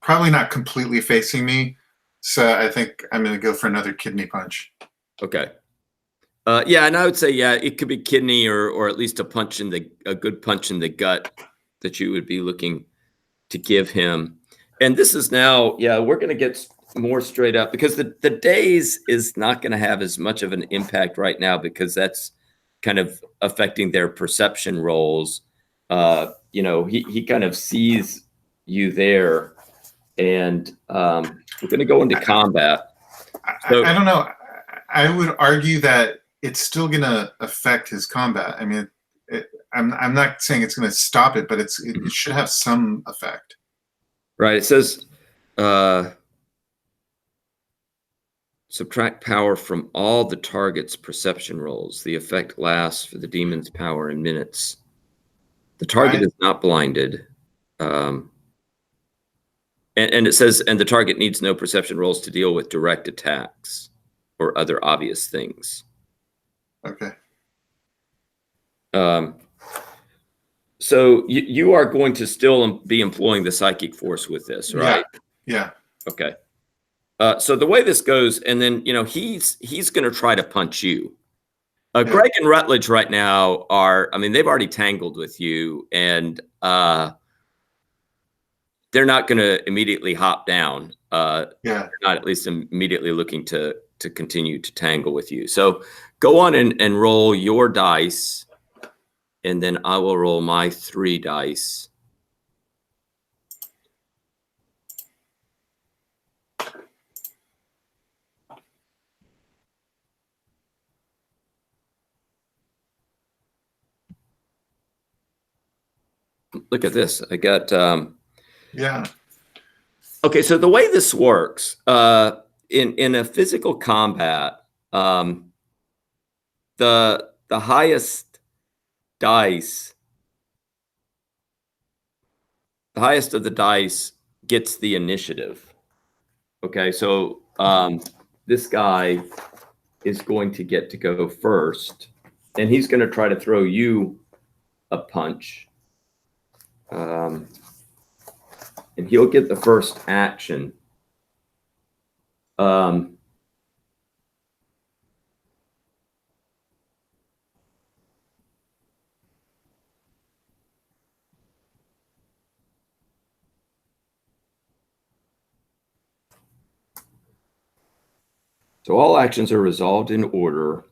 probably not completely facing me, so I think I'm going to go for another kidney punch. Okay. Yeah, and I would say, yeah, it could be kidney or at least a good punch in the gut that you would be looking to give him. And this is now, yeah, we're going to get more straight up, because the daze is not going to have as much of an impact right now, because that's kind of affecting their perception rolls. He kind of sees you there, and we're going to go into combat. So, I don't know. I would argue that it's still going to affect his combat. I mean, I'm not saying it's going to stop it, but it should have some effect. right. It says subtract power from all the target's perception rolls. The effect lasts for the demon's power in minutes. The target is not blinded. And it says, and the target needs no perception rolls to deal with direct attacks or other obvious things. Okay. So you are going to still be employing the psychic force with this, right? Yeah. Okay. So the way this goes, and then he's going to try to punch you. Greg and Rutledge right now they've already tangled with you, and they're not going to immediately hop down. They're not at least immediately looking to continue to tangle with you. So go on and roll your dice, and then I will roll my 3 dice. look at this. I got, Yeah. okay, so the way this works, in a physical combat, the highest dice, the highest of the dice gets the initiative. Okay, so this guy is going to get to go first, and he's going to try to throw you a punch. And he'll get the first action. So all actions are resolved in order.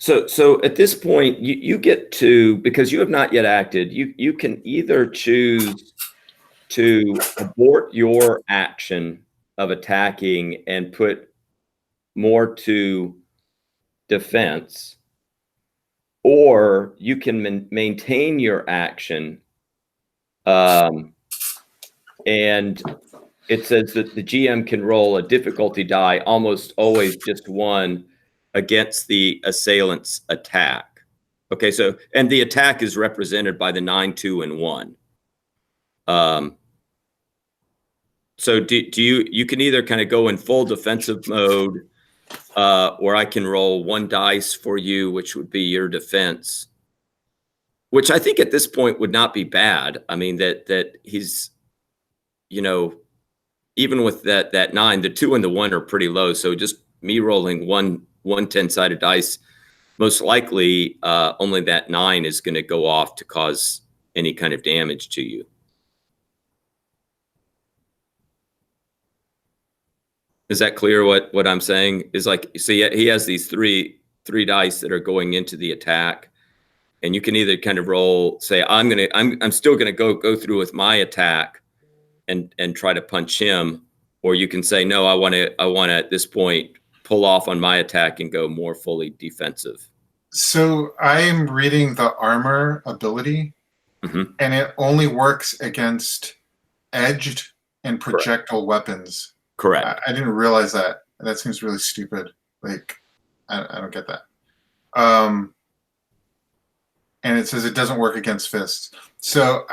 So at this point, you get to, because you have not yet acted, you can either choose to abort your action of attacking and put more to defense, or you can maintain your action. And it says that the GM can roll a difficulty die, almost always just one, against the assailant's attack. Okay, so, and the attack is represented by the 9, 2, and 1. So do you can either kind of go in full defensive mode, or I can roll one dice for you, which would be your defense, which I think at this point would not be bad. I mean, that he's, you know, even with that 9, the 2 and the 1 are pretty low. So just me rolling one 10-sided dice, most likely only that 9 is going to go off to cause any kind of damage to you. Is that clear what I'm saying? Is like, so he has these three dice that are going into the attack, and you can either kind of roll, say, I'm still gonna go through with my attack and try to punch him, or you can say, no, I want to at this point pull off on my attack and go more fully defensive. So I'm reading the armor ability, Mm-hmm. and it only works against edged and projectile weapons. Correct. I didn't realize that. That seems really stupid. Like, I don't get that. And it says it doesn't work against fists. So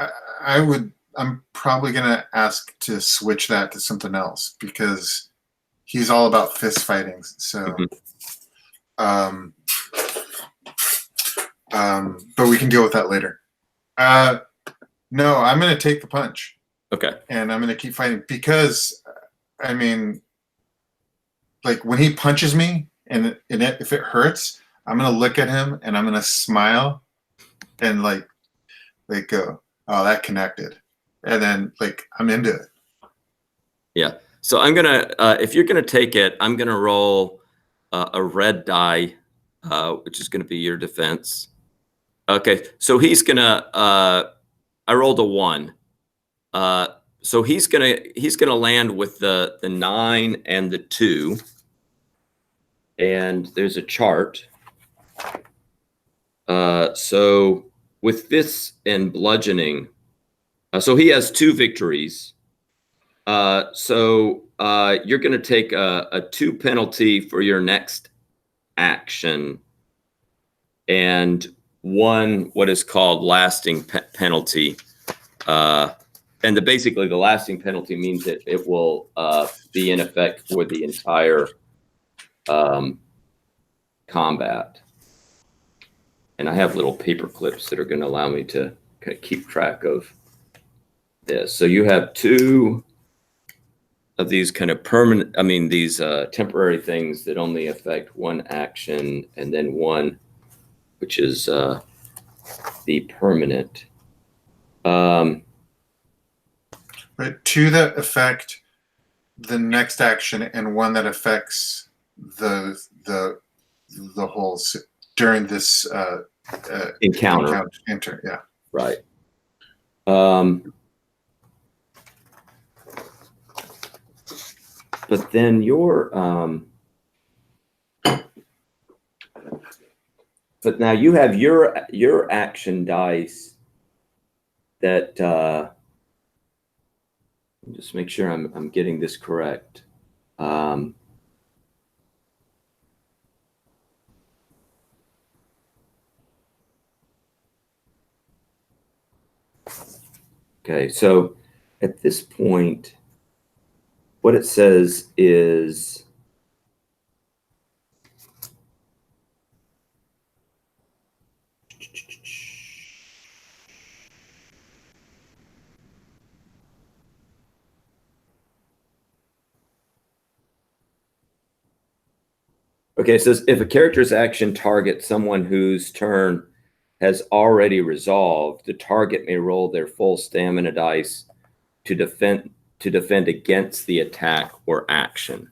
I'm probably gonna ask to switch that to something else, because he's all about fist fighting. So, but we can deal with that later. No, I'm gonna take the punch. Okay. And I'm gonna keep fighting, because I mean, like, when he punches me and if it hurts, I'm gonna look at him and I'm gonna smile and like go, oh, that connected, and then like I'm into it. Yeah. So I'm gonna, if you're gonna take it, I'm gonna roll a red die, which is gonna be your defense. Okay. So he's gonna. I rolled a 1. So he's gonna land with the 9 and the 2, and there's a chart. So with this and bludgeoning, so he has 2 victories. So you're gonna take a 2 penalty for your next action, and 1 what is called lasting penalty. And basically the lasting penalty means that it will be in effect for the entire combat. And I have little paper clips that are going to allow me to kind of keep track of this. So you have 2 of these kind of permanent, I mean, these temporary things that only affect 1 action, and then 1, which is the permanent. But 2 that affect the next action, and 1 that affects the whole during this encounter. Yeah. Right. but then your but now you have your action dice that just make sure I'm getting this correct. Okay, so at this point, what it says is okay, it says if a character's action targets someone whose turn has already resolved, the target may roll their full stamina dice to defend against the attack or action.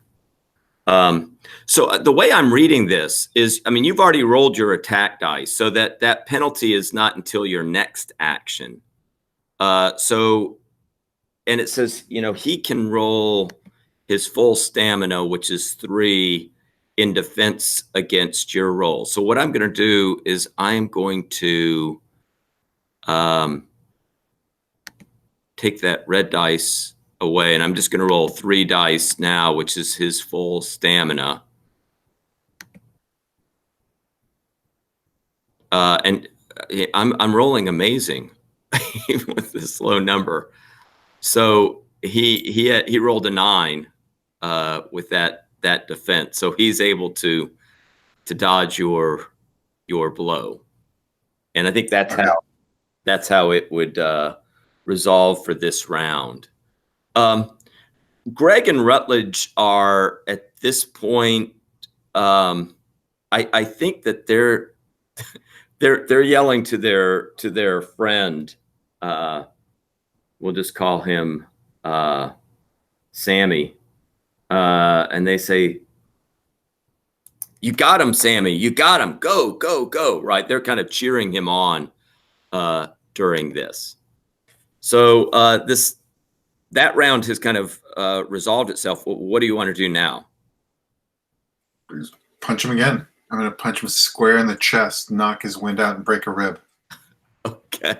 So the way I'm reading this is, I mean, you've already rolled your attack dice, so that penalty is not until your next action. So, and it says, you know, he can roll his full stamina, which is 3, in defense against your roll. So what I'm going to do is I'm going to take that red dice away, and I'm just going to roll 3 dice now, which is his full stamina. And I'm rolling amazing with this low number. So he rolled a 9 with that defense. So he's able to dodge your blow. And I think that's how it would resolve for this round. Greg and Rutledge are at this point. I think that they're yelling to their friend. We'll just call him Sammy, and they say, "You got him, Sammy! You got him! Go, go, go!" Right? They're kind of cheering him on during this. So that round has kind of resolved itself. What do you want to do now? Punch him again. I'm going to punch him square in the chest, knock his wind out, and break a rib. Okay.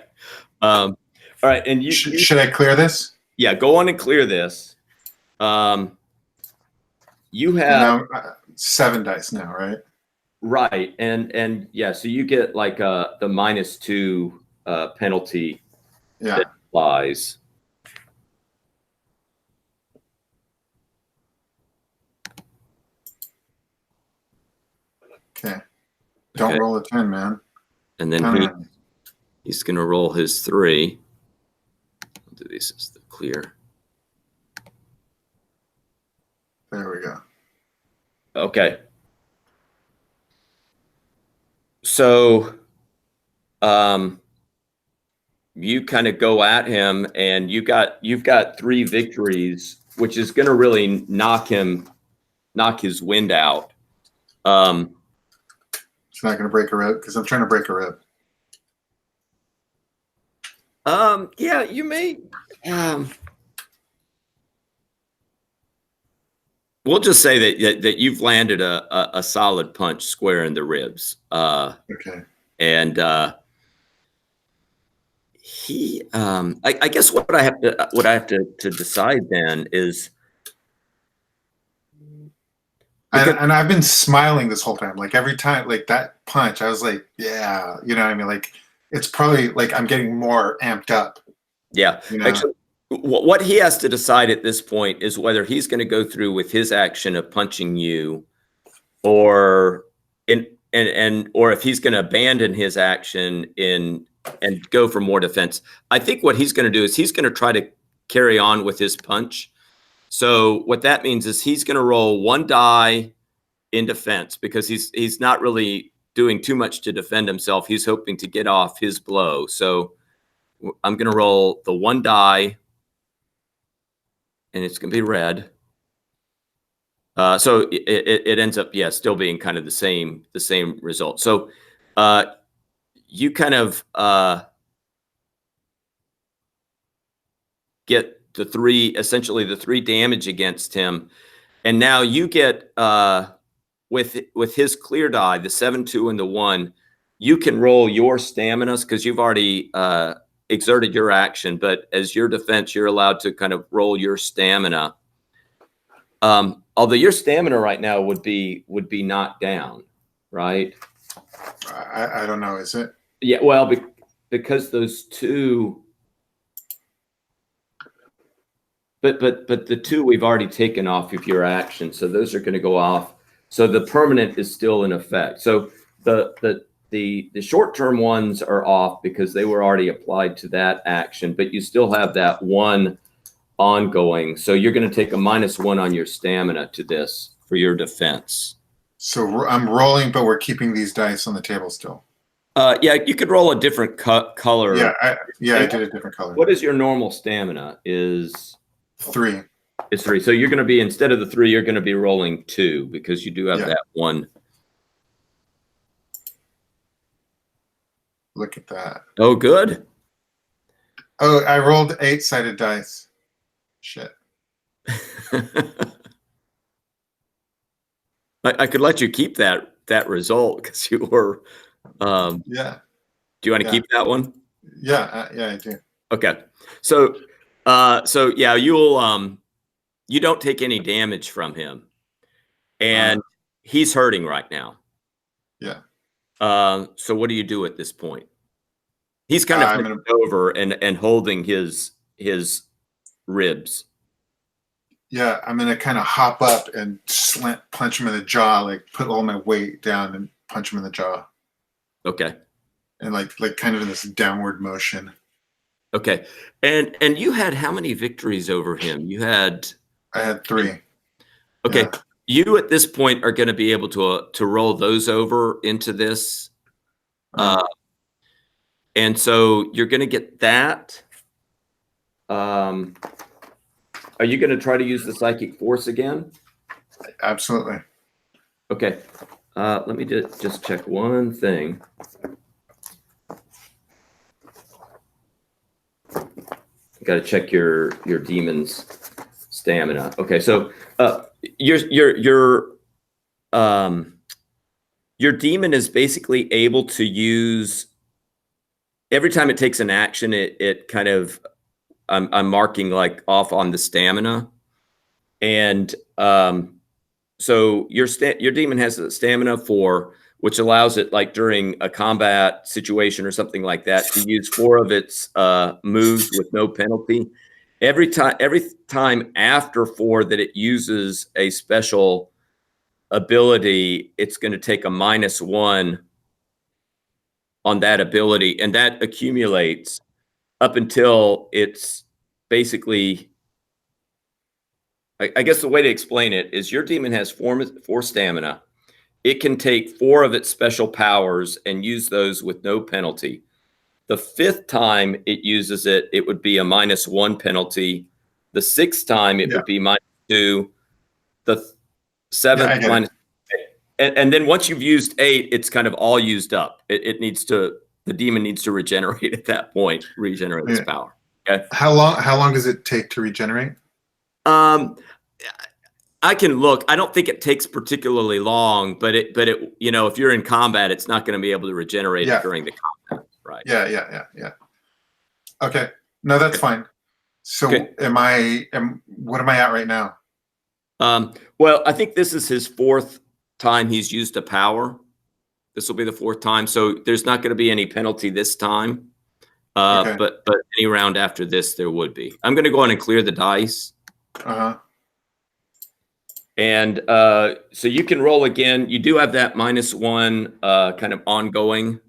All right. And should I clear this? Yeah, go on and clear this. You have 7 dice now, right? Right. And yeah, so you get like the -2 penalty that applies. Okay. Don't roll a 10, man. And then he's going to roll his 3. I'll do this as the clear. There we go. Okay. So you kind of go at him, and you've got 3 victories, which is going to really knock his wind out. It's not going to break a rib because I'm trying to break a rib. Yeah, you may. We'll just say that you've landed a solid punch square in the ribs. Okay. And I guess what I have to decide then is. And I've been smiling this whole time. Like every time, like that punch, I was like, yeah, you know what I mean? Like it's probably like I'm getting more amped up. Yeah. You know? Actually, what he has to decide at this point is whether he's going to go through with his action of punching you, or if he's going to abandon his action and go for more defense. I think what he's going to do is he's going to try to carry on with his punch. So what that means is he's going to roll 1 die in defense, because he's not really doing too much to defend himself. He's hoping to get off his blow. So I'm going to roll the 1 die, and it's going to be red. So it ends up, still being kind of the same result. So you kind of get essentially the 3 damage against him. And now you get with his clear die, the 7, 2, and the 1, you can roll your staminas because you've already exerted your action. But as your defense, you're allowed to kind of roll your stamina. Although your stamina right now would be knocked down, right? I don't know. Is it? Yeah. Well, because those two. But the 2 we've already taken off of your action, so those are going to go off. So the permanent is still in effect. So the short-term ones are off because they were already applied to that action, but you still have that 1 ongoing. So you're going to take a -1 on your stamina to this for your defense. So I'm rolling, but we're keeping these dice on the table still. Yeah, you could roll a different color. Yeah, I did a different color. What is your normal stamina? Is 3. It's 3. So you're going to be, instead of the 3, you're going to be rolling 2 because you do have that 1. Look at that. Oh, good. Oh, I rolled 8-sided dice. Shit. I could let you keep that result because you were. Yeah. Do you want to keep that one? Yeah, I do. Okay. So yeah, you don't take any damage from him, and he's hurting right now. Yeah. So what do you do at this point? He's kind of bent over and holding his ribs. Yeah, I'm gonna kind of hop up and punch him in the jaw, like put all my weight down and punch him in the jaw. Okay. And like kind of in this downward motion. Okay. And you had how many victories over him? I had 3. Okay. Yeah. You at this point are going to be able to roll those over into this. And so you're going to get that. Are you going to try to use the psychic force again? Absolutely. Okay. Let me just check one thing. Got to check your demon's stamina. Okay, so your demon is basically able to use, every time it takes an action, it kind of, I'm marking like off on the stamina, and so your demon has a stamina 4, which allows it, like during a combat situation or something like that, to use 4 of its moves with no penalty. Every time after 4 that it uses a special ability, it's going to take a -1 on that ability, and that accumulates up until it's basically, I guess the way to explain it is your demon has 4 stamina. It can take 4 of its special powers and use those with no penalty. The 5th time it uses it, it would be a -1 penalty. The 6th time it would be -2. The 7th minus, and then once you've used 8, it's kind of all used up. The demon needs to regenerate at that point, regenerate its power. Okay. How long does it take to regenerate? I can look. I don't think it takes particularly long, but it if you're in combat, it's not going to be able to regenerate it during the combat, right? Yeah. Okay. No, that's fine. So what am I at right now? Well, I think this is his 4th time he's used a power. This will be the 4th time, so there's not going to be any penalty this time. But any round after this, there would be. I'm going to go on and clear the dice. And so you can roll again. You do have that -1 kind of ongoing.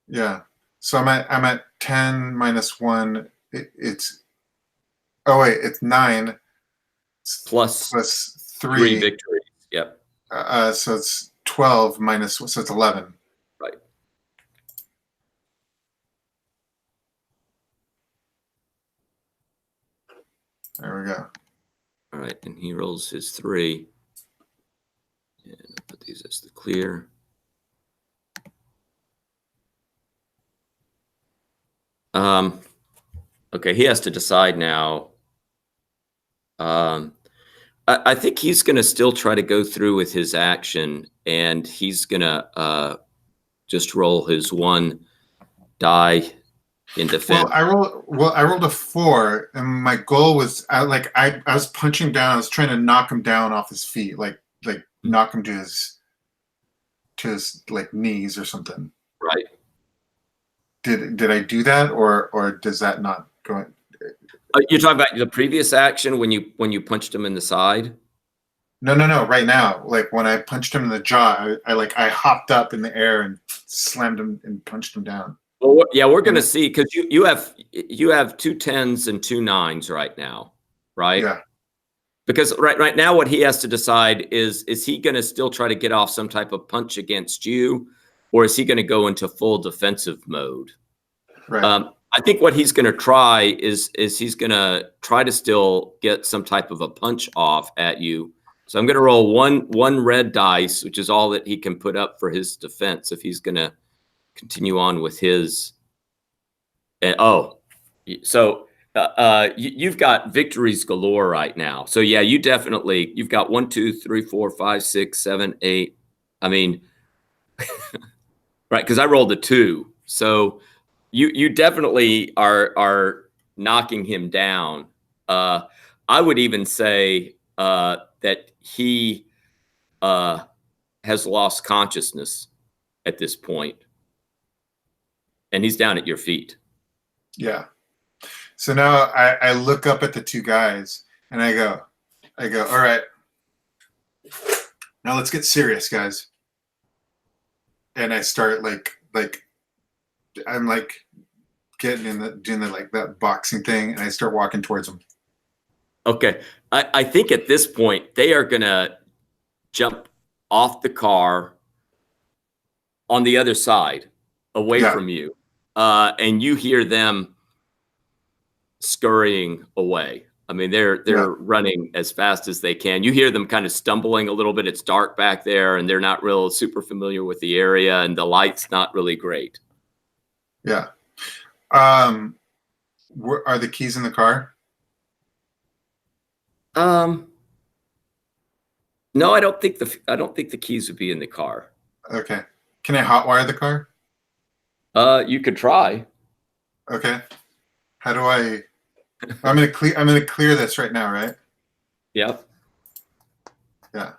Yeah. So I'm at 10 -1. It's 9 plus 3 victories. Yep. So it's 12 so it's 11. Right. There we go. All right, and he rolls his 3. And I'll put these as the clear. Okay, he has to decide now. I think he's going to still try to go through with his action, and he's going to just roll his one die in defense. I rolled a 4, and my goal was I was punching him down. I was trying to knock him down off his feet, like knock him to his like knees or something. Right. Did I do that, or does that not go? You're talking about the previous action when you punched him in the side? No. Right now, like when I punched him in the jaw, I hopped up in the air and slammed him and punched him down. Well, yeah, we're going to see, because you have 2 10s and 2 9s right now, right? Yeah. Because right now, what he has to decide is he going to still try to get off some type of punch against you, or is he going to go into full defensive mode? Right. I think what he's going to try is he's going to try to still get some type of a punch off at you. So I'm going to roll one red dice, which is all that he can put up for his defense if he's going to continue on with his. So you've got victories galore right now. So yeah, you've got 1, 2, 3, 4, 5, 6, 7, 8. I mean, right? Because I rolled a 2, so you definitely are knocking him down. I would even say that he has lost consciousness at this point, and he's down at your feet. Yeah. So now I look up at the 2 guys and I go, all right, now let's get serious, guys. And I start like I'm like getting doing that boxing thing, and I start walking towards them. Okay. I think at this point they are gonna jump off the car on the other side, away from you. And you hear them scurrying away. I mean, they're running as fast as they can. You hear them kind of stumbling a little bit. It's dark back there, and they're not real super familiar with the area, and the light's not really great. Yeah. Are the keys in the car? No, I don't think the keys would be in the car. Okay. Can I hotwire the car? You could try. Okay. How do I? I'm gonna clear this right now, right? Yep. Yeah.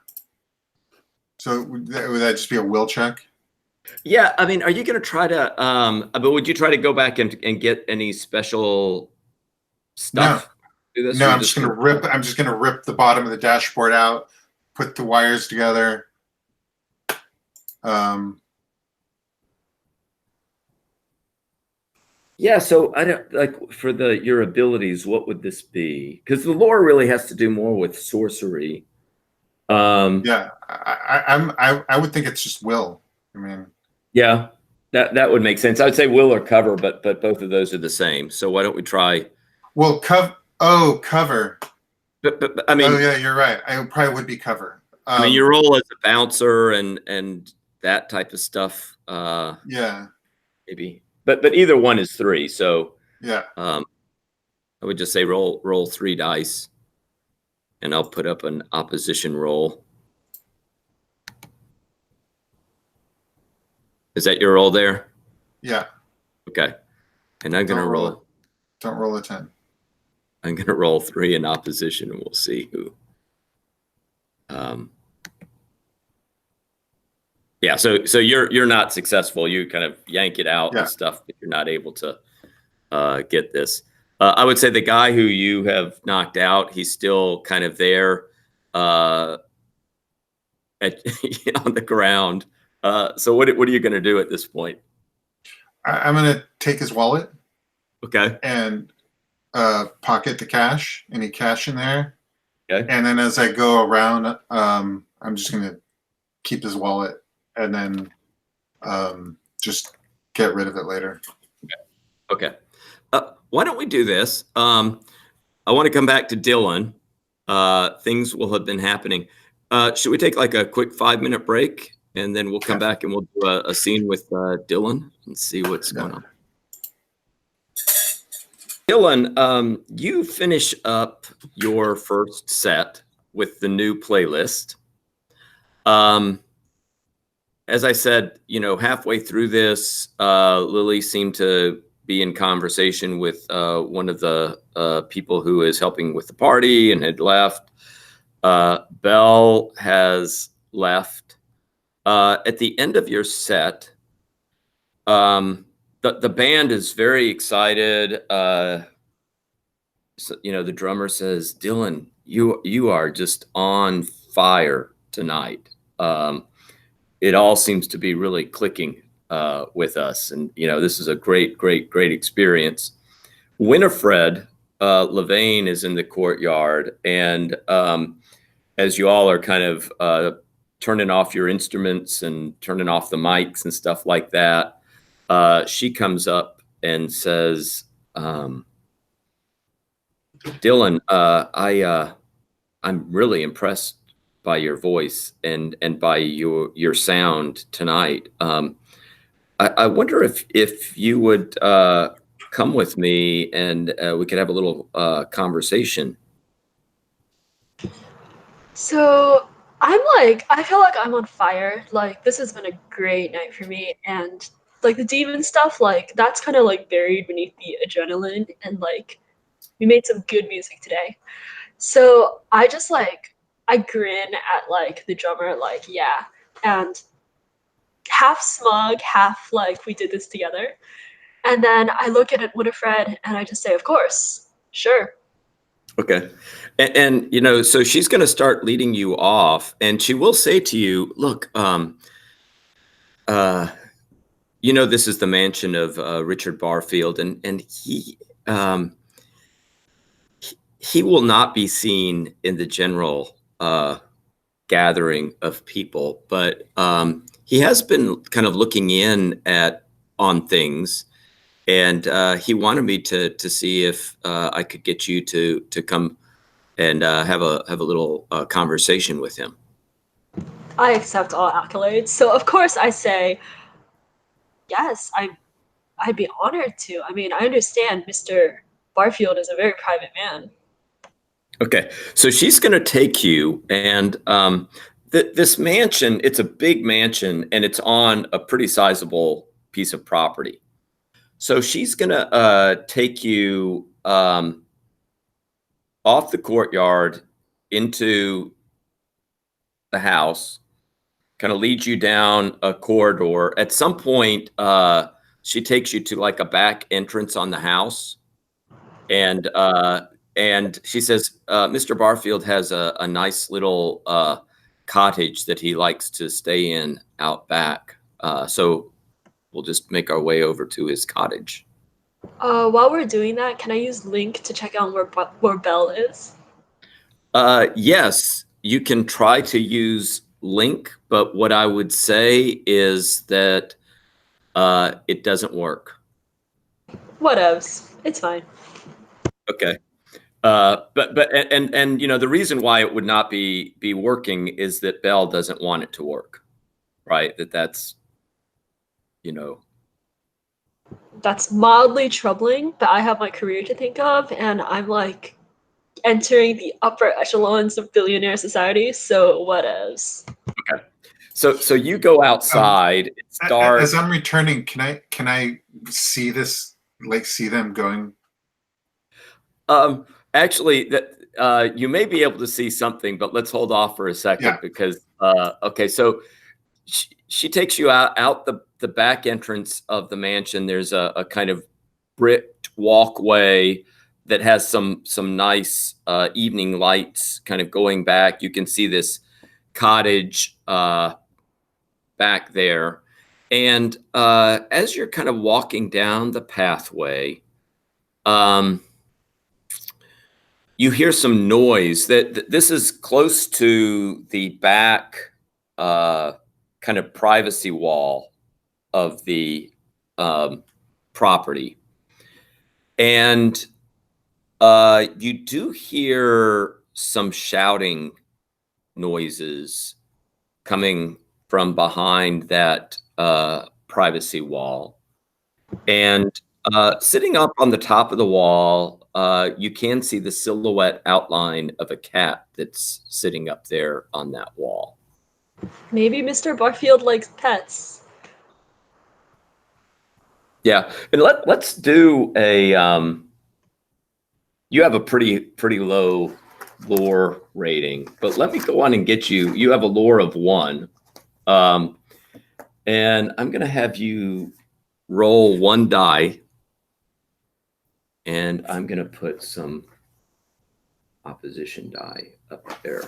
So would that just be a will check? Yeah, I mean, are you going to try to? But would you try to go back and get any special stuff? No, no. I'm just gonna rip the bottom of the dashboard out, put the wires together. Yeah, so I don't like for your abilities. What would this be? Because the lore really has to do more with sorcery. Yeah, I would think it's just will. I mean, yeah, that would make sense. I would say will or cover, but both of those are the same. So why don't we try? Well, cover. But I mean, oh yeah, you're right. I probably would be cover. I mean, your role as a bouncer and that type of stuff. Yeah, maybe. But either one is 3. So yeah. I would just say roll 3 dice, and I'll put up an opposition roll. Is that your roll there? Yeah. Okay. And I'm gonna roll. Don't roll a 10. I'm gonna roll 3 in opposition, and we'll see who. Yeah, so you're not successful. You kind of yank it out and stuff, but you're not able to get this. I would say the guy who you have knocked out, he's still kind of there on the ground. So what are you going to do at this point? I'm going to take his wallet. Okay. And pocket the cash, any cash in there. Okay. And then as I go around, I'm just going to keep his wallet and then just get rid of it later. Okay. Why don't we do this? I want to come back to Dylan. Things will have been happening. Should we take like a quick 5-minute break, and then we'll come back and we'll do a scene with Dylan and see what's going on. Dylan, you finish up your first set with the new playlist. As I said, halfway through this, Lily seemed to be in conversation with one of the people who is helping with the party and had left. Belle has left. At the end of your set, the band is very excited. The drummer says, "Dylan, you are just on fire tonight. It all seems to be really clicking with us, and this is a great experience." Winifred Levain is in the courtyard, and as you all are kind of turning off your instruments and turning off the mics and stuff like that, she comes up and says, "Dylan, I'm really impressed by your voice and by your sound tonight. I wonder if you would come with me and we could have a little conversation." So I feel like I'm on fire. Like, this has been a great night for me, and like the demon stuff, like that's kind of like buried beneath the adrenaline, and like we made some good music today. So I grin at like the drummer, like, yeah, and half smug, half like we did this together. And then I look at it Winifred and I just say, of course, sure. Okay. And so she's going to start leading you off, and she will say to you, "Look, this is the mansion of Richard Barfield, and he will not be seen in the general gathering of people, but he has been kind of looking in on things, and he wanted me to see if I could get you to come and have a little conversation with him." I accept all accolades. So of course I say, yes, I'd be honored to. I mean, I understand Mr. Barfield is a very private man. Okay, so she's going to take you, and this mansion, it's a big mansion, and it's on a pretty sizable piece of property. So she's going to take you off the courtyard into the house, kind of leads you down a corridor. At some point, she takes you to like a back entrance on the house, and she says, "Mr. Barfield has a nice little cottage that he likes to stay in out back. So we'll just make our way over to his cottage." While we're doing that, can I use Link to check out where Belle is? Yes, you can try to use Link, but what I would say is that it doesn't work. Whatevs. It's fine. Okay. But the reason why it would not be working is that Belle doesn't want it to work, right? That's That's mildly troubling, but I have my career to think of, and I'm like entering the upper echelons of billionaire society, so whatevs. Okay. So you go outside. It's dark. As I'm returning, can I see this? Like, see them going? Actually, that you may be able to see something, but let's hold off for a second because okay. So she takes you out the back entrance of the mansion. There's a kind of bricked walkway that has some nice evening lights kind of going back. You can see this cottage back there. And as you're kind of walking down the pathway, you hear some noise. That this is close to the back kind of privacy wall of the property. And you do hear some shouting noises coming from behind that privacy wall. And sitting up on the top of the wall you can see the silhouette outline of a cat that's sitting up there on that wall. Maybe Mr. Barfield likes pets. Yeah, and let's do a. You have a pretty low lore rating, but let me go on and get you. You have a lore of 1, and I'm going to have you roll 1 die, and I'm going to put some opposition die up there.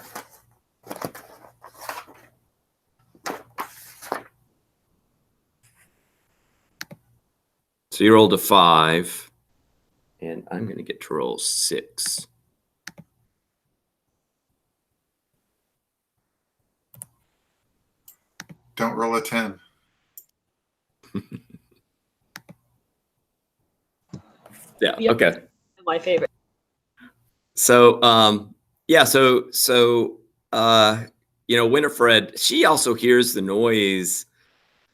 So you rolled a 5, and I'm going to get to roll 6. Don't roll a 10. Yeah. Yep. Okay. My favorite. So, yeah. So, Winifred, she also hears the noise,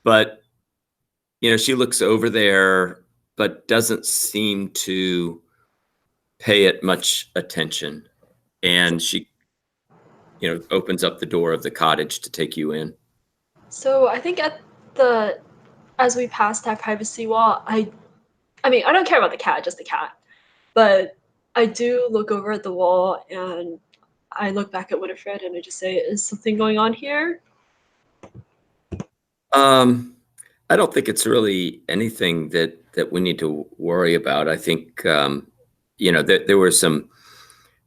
but she looks over there, but doesn't seem to pay it much attention, and she, opens up the door of the cottage to take you in. So I think as we pass that privacy wall, I mean, I don't care about the cat, just the cat. But I do look over at the wall and I look back at Winifred and I just say, is something going on here? I don't think it's really anything that we need to worry about. I think, there were some,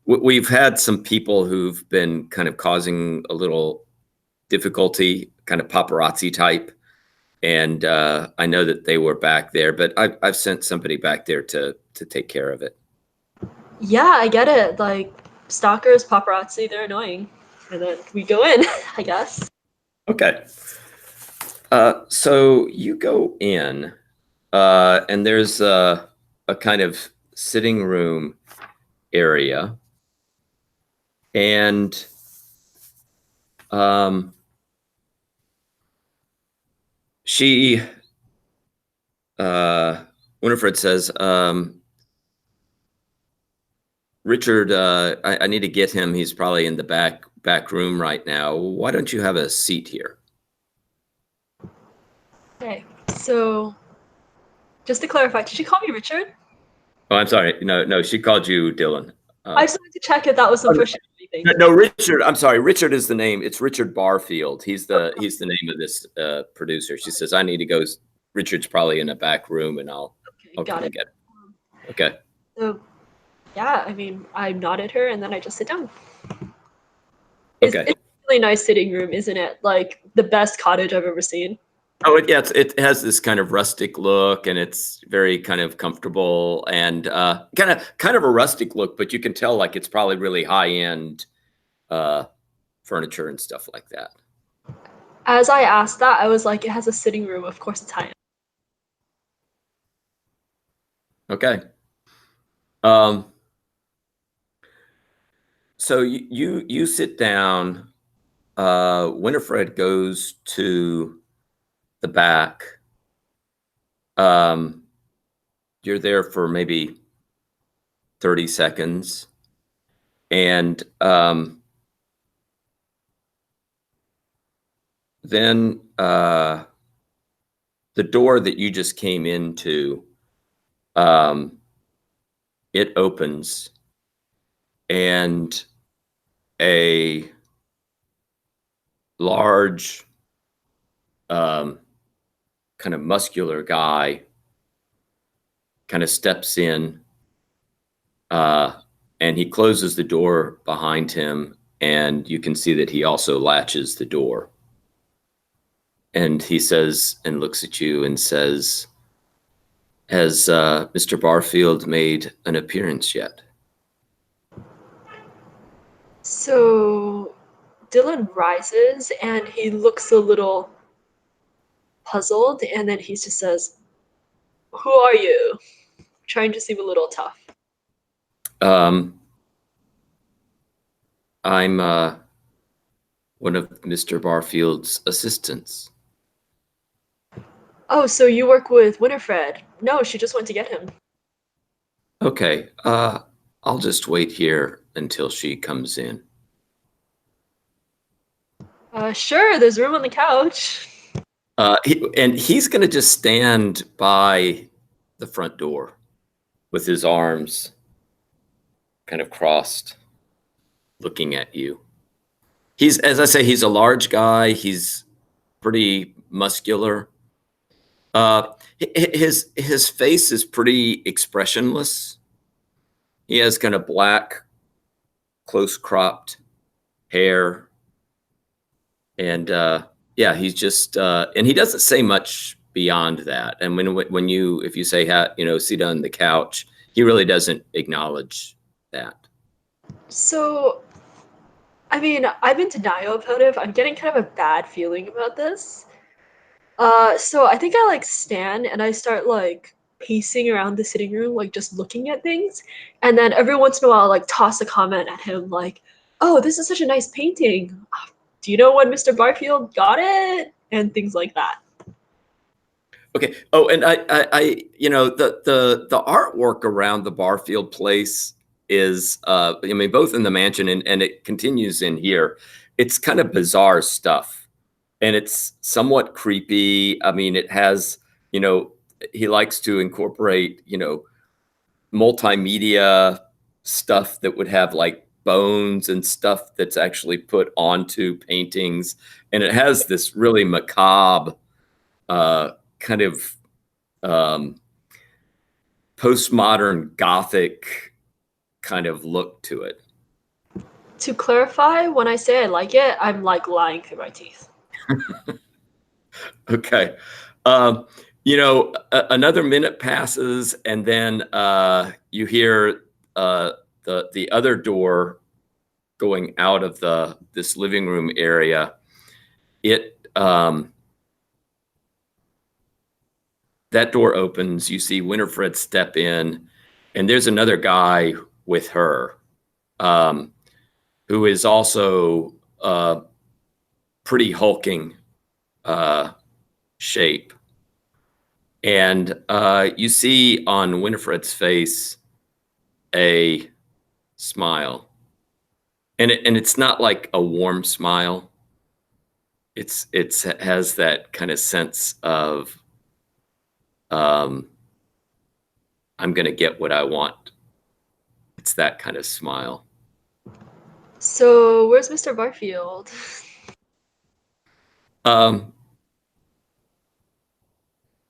we've had some people who've been kind of causing a little difficulty, kind of paparazzi type. And I know that they were back there, but I've sent somebody back there to take care of it. Yeah, I get it. Like, stalkers, paparazzi, they're annoying. And then we go in, I guess. Okay. So you go in, and there's a kind of sitting room area, and she, Winifred says, Richard, I need to get him. He's probably in the back room right now. Why don't you have a seat here? Okay, so just to clarify, did she call me Richard? Oh, I'm sorry. No, she called you Dylan. I just wanted to check if that was some pushing or anything. No, Richard. I'm sorry. Richard is the name. It's Richard Barfield. He's the name of this producer. She says, I need to go. Richard's probably in a back room, and I'll Got come it. get him. Okay. So, yeah, I mean, I nod at her and then I just sit down. Okay. It's a really nice sitting room, isn't it? Like the best cottage I've ever seen. Oh, it has this kind of rustic look, and it's very kind of comfortable and kind of a rustic look, but you can tell like it's probably really high end furniture and stuff like that. As I asked that, I was like, it has a sitting room. Of course, it's high end. Okay. So you sit down. Winifred goes to the back. You're there for maybe 30 seconds, and then the door that you just came into, it opens, and a large, kind of muscular guy kind of steps in, and he closes the door behind him, and you can see that he also latches the door. And he says, and looks at you and says, has Mr. Barfield made an appearance yet? So Dylan rises and he looks a little puzzled, and then he just says, "Who are you?" Trying to seem a little tough. I'm one of Mr. Barfield's assistants. Oh, so you work with Winifred? No, she just went to get him. Okay, I'll just wait here until she comes in. Sure, there's room on the couch. He's going to just stand by the front door with his arms kind of crossed, looking at you. He's, as I say, he's a large guy. He's pretty muscular. His face is pretty expressionless. He has kind of black, close cropped hair, and yeah, he's just and he doesn't say much beyond that. And when you if you say sit on the couch, he really doesn't acknowledge that. So, I mean, I'm in denial about it. I'm getting kind of a bad feeling about this. So I think I like stand and I start like pacing around the sitting room, like just looking at things. And then every once in a while, I'll, like toss a comment at him, like, "Oh, this is such a nice painting. Do you know when Mr. Barfield got it?" And things like that. Okay. Oh, and the artwork around the Barfield place is, I mean, both in the mansion and it continues in here. It's kind of bizarre stuff, and it's somewhat creepy. I mean, it has, he likes to incorporate, multimedia stuff that would have like bones and stuff that's actually put onto paintings, and it has this really macabre kind of postmodern Gothic kind of look to it. To clarify, when I say I like it, I'm like lying through my teeth. Okay. Another minute passes, and then you hear the other door going out of this living room area. That door opens. You see Winifred step in, and there's another guy with her, who is also pretty hulking shape. And you see on Winifred's face a smile, and it's not like a warm smile. It has that kind of sense of I'm going to get what I want. It's that kind of smile. So, where's Mr. Barfield?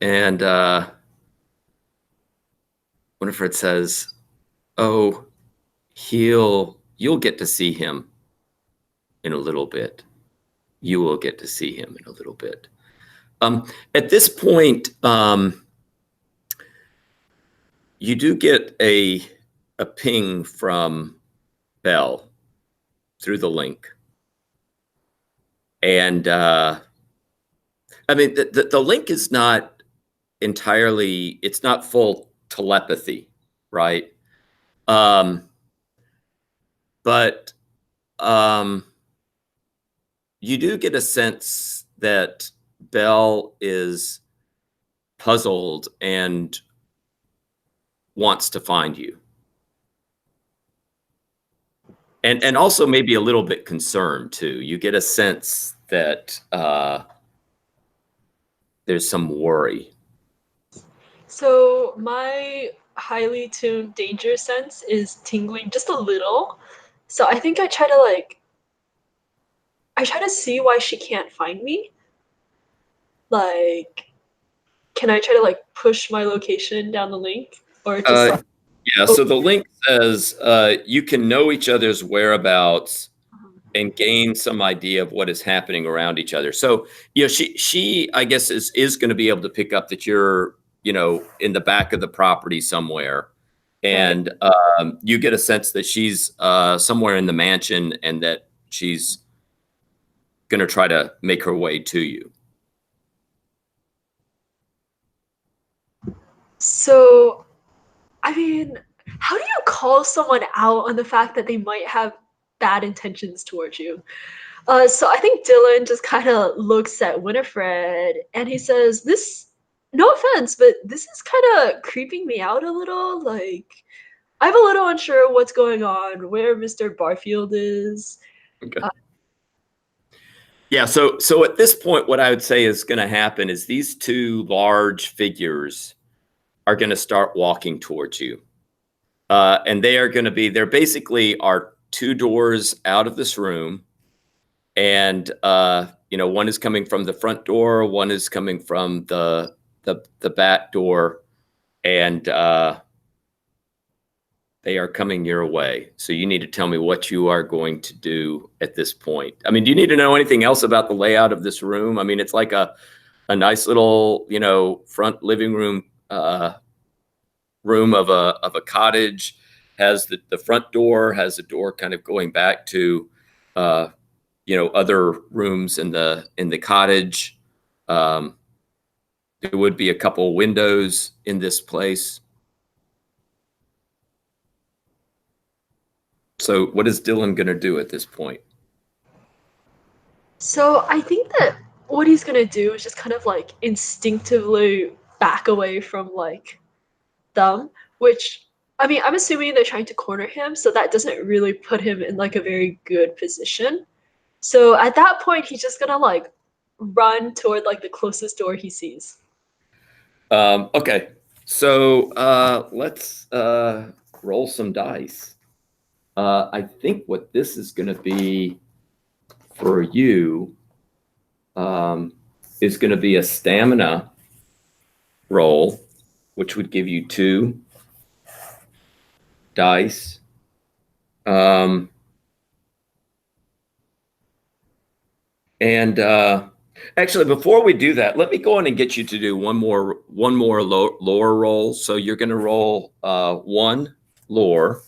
And Winifred says, "Oh, you'll get to see him in a little bit. You will get to see him in a little bit." At this point, you do get a ping from Belle through the link. And I mean, the link is not entirely, it's not full telepathy, right? But you do get a sense that Belle is puzzled and wants to find you. And also maybe a little bit concerned too. You get a sense that there's some worry. So, my highly tuned danger sense is tingling just a little. So, I think I try to see why she can't find me. Like, can I try to like push my location down the link or just Yeah, so the link says you can know each other's whereabouts and gain some idea of what is happening around each other. So, she I guess is going to be able to pick up that you're, in the back of the property somewhere. And you get a sense that she's somewhere in the mansion and that she's going to try to make her way to you. So, I mean, how do you call someone out on the fact that they might have bad intentions towards you? So I think Dylan just kind of looks at Winifred and he says, "This, no offense, but this is kind of creeping me out a little. Like, I'm a little unsure what's going on, where Mr. Barfield is. Okay. Yeah, so at this point, what I would say is going to happen is these two large figures are going to start walking towards you. And they are going to be, they're basically are two doors out of this room. And, one is coming from the front door, one is coming from the back door. And they are coming your way. So you need to tell me what you are going to do at this point. I mean, do you need to know anything else about the layout of this room? I mean, it's like a nice little, front living room, room of a cottage. Has the front door, has a door kind of going back to, other rooms in the cottage. There would be a couple windows in this place. So what is Dylan going to do at this point? So I think that what he's gonna do is just kind of like instinctively back away from like them, which I mean I'm assuming they're trying to corner him, so that doesn't really put him in like a very good position. So at that point he's just gonna like run toward like the closest door he sees. Okay, so let's roll some dice. I think what this is going to be for you is going to be a stamina roll, which would give you 2 dice. Actually, before we do that, let me go in and get you to do one more lore roll. So you're going to roll 1 lore.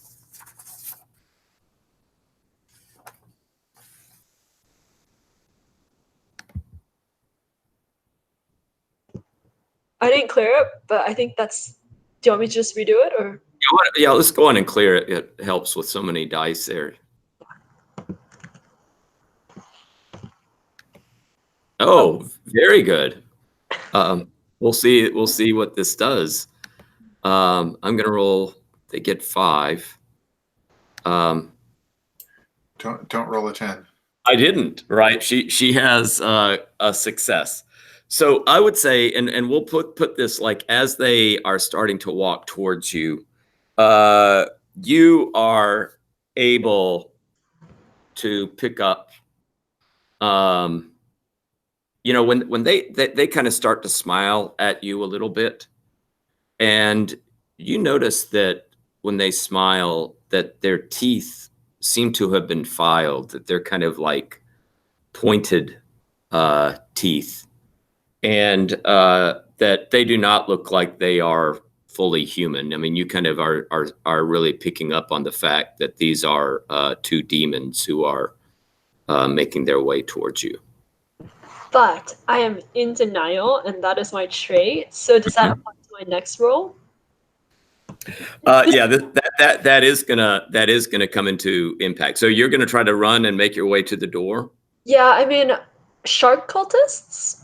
I didn't clear it, but I think that's. Do you want me to just redo it or? Yeah, let's go on and clear it. It helps with so many dice there. Oh, very good. We'll see what this does. I'm gonna roll. They get 5. Don't roll a 10. I didn't. Right? She has a success. So I would say, and we'll put this like as they are starting to walk towards you, you are able to pick up. When they kind of start to smile at you a little bit, and you notice that when they smile, that their teeth seem to have been filed, that they're kind of like pointed teeth, and that they do not look like they are fully human. I mean, you kind of are really picking up on the fact that these are 2 demons who are making their way towards you. But I am in denial, and that is my trait. So does that apply to my next roll? Yeah, that is gonna come into impact. So you're gonna try to run and make your way to the door. Yeah, I mean, shark cultists?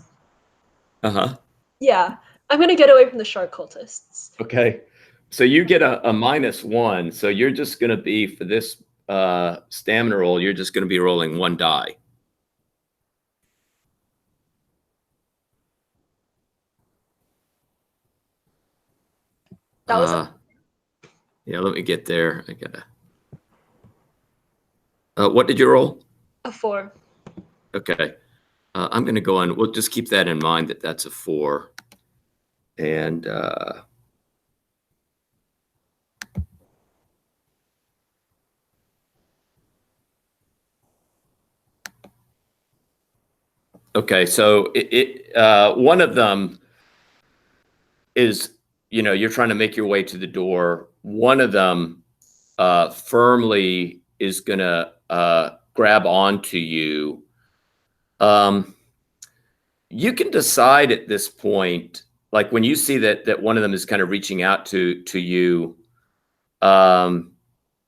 Uh-huh. Yeah, I'm gonna get away from the shark cultists. Okay. So you get a -1. So you're just gonna be, for this stamina roll, you're just gonna be rolling 1 die. That was Yeah, let me get there. I gotta. What did you roll? a 4. Okay. I'm going to go on. We'll just keep that in mind, that that's a 4. And okay, so one of them is, you're trying to make your way to the door. One of them firmly is going to grab onto you. You can decide at this point, like when you see that one of them is kind of reaching out to you,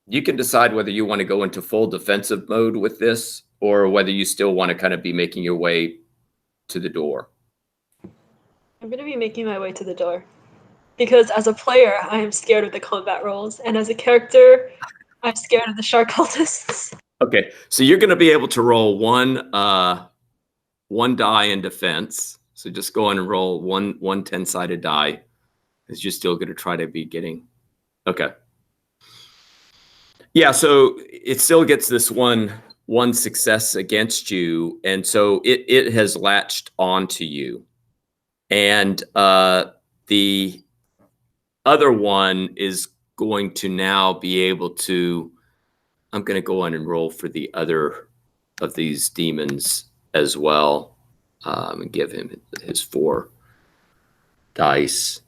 you can decide whether you want to go into full defensive mode with this, or whether you still want to kind of be making your way to the door. I'm gonna be making my way to the door. because as a player, I am scared of the combat rolls, and as a character, I'm scared of the shark cultists. Okay, so you're going to be able to roll one die in defense. So just go on and roll one 10-sided die, because you're still going to try to be getting. Okay. Yeah, so it still gets this one success against you, and so it has latched onto you, and the other one is going to now be able to. I'm going to go on and roll for the other of these demons as well, and give him his 4 dice.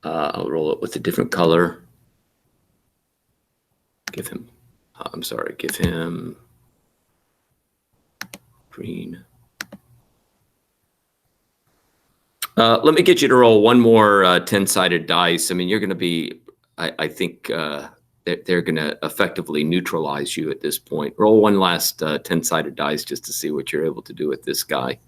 I'll roll it with a different color. Give him. Give him green. Let me get you to roll one more 10-sided dice. I mean, you're going to be. I think they're going to effectively neutralize you at this point. Roll one last 10-sided dice just to see what you're able to do with this guy.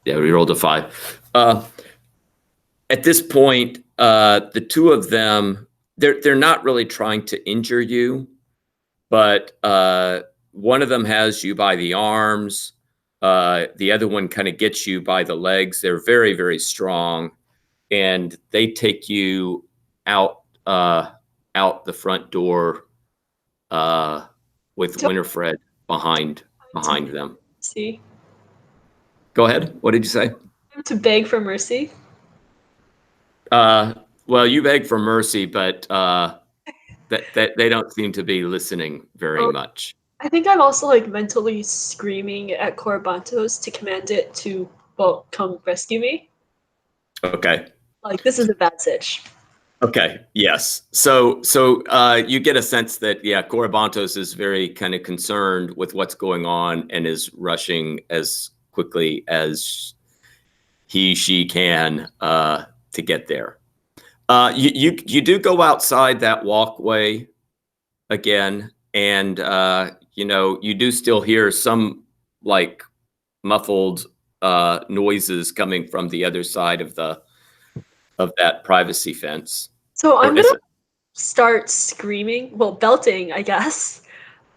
Yeah, we rolled a 5. At this point, the two of them, they're not really trying to injure you, but one of them has you by the arms. The other one kind of gets you by the legs. They're very, very strong, and they take you out the front door with Winifred behind them. See, Go ahead. What did you say? to beg for mercy. Well, you beg for mercy, but that they don't seem to be listening very much. I think I'm also like mentally screaming at Corabantos to command it to come rescue me. Okay. Like, this is a bad sitch. Okay. Yes. So you get a sense that Corabantos is very kind of concerned with what's going on and is rushing as quickly as she can to get there. You do go outside that walkway again, and you do still hear some like muffled noises coming from the other side of that privacy fence. So I'm gonna start screaming, well, belting, I guess,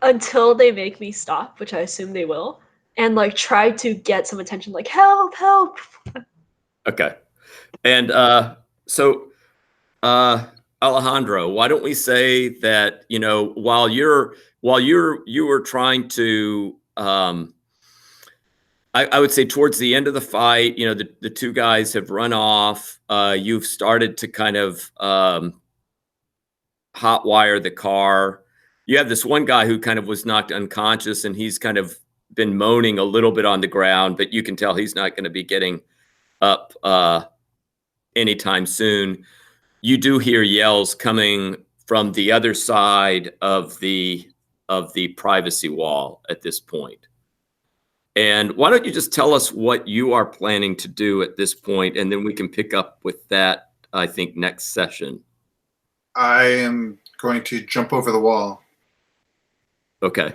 until they make me stop, which I assume they will, and like try to get some attention, like help, help. Okay, and so Alejandro, why don't we say that while you were trying to I would say towards the end of the fight, the two guys have run off. You've started to kind of hotwire the car. You have this one guy who kind of was knocked unconscious, and he's kind of been moaning a little bit on the ground, but you can tell he's not going to be getting up anytime soon. You do hear yells coming from the other side of the privacy wall at this point. And why don't you just tell us what you are planning to do at this point, and then we can pick up with that, I think, next session. I am going to jump over the wall. Okay.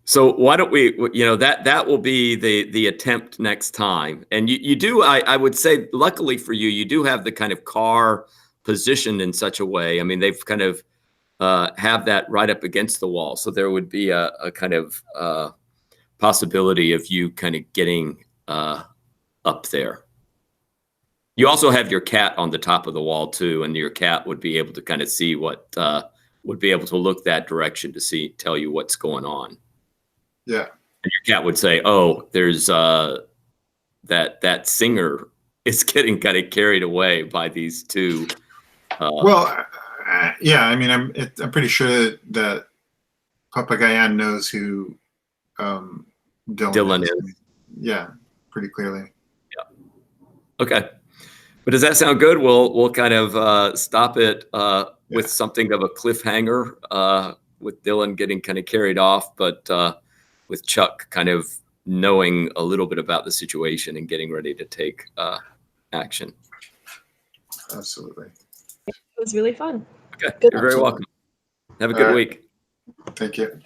So why don't we, that will be the attempt next time. And you do, I would say, luckily for you, you do have the kind of car positioned in such a way. I mean, they've kind of have that right up against the wall. So there would be a kind of possibility of you kind of getting up there. You also have your cat on the top of the wall too, and your cat would be able to kind of see what would be able to look that direction to tell you what's going on. Yeah. And your cat would say, "Oh, there's that singer is getting kind of carried away by these two." Yeah. I mean, I'm pretty sure that Papagayan knows who Dylan is. Yeah, pretty clearly. Yeah. Okay. But does that sound good? We'll kind of stop it with something of a cliffhanger with Dylan getting kind of carried off, but with Chuck kind of knowing a little bit about the situation and getting ready to take action. Absolutely. It was really fun. Okay. Good You're very welcome. Have a good week. Thank you.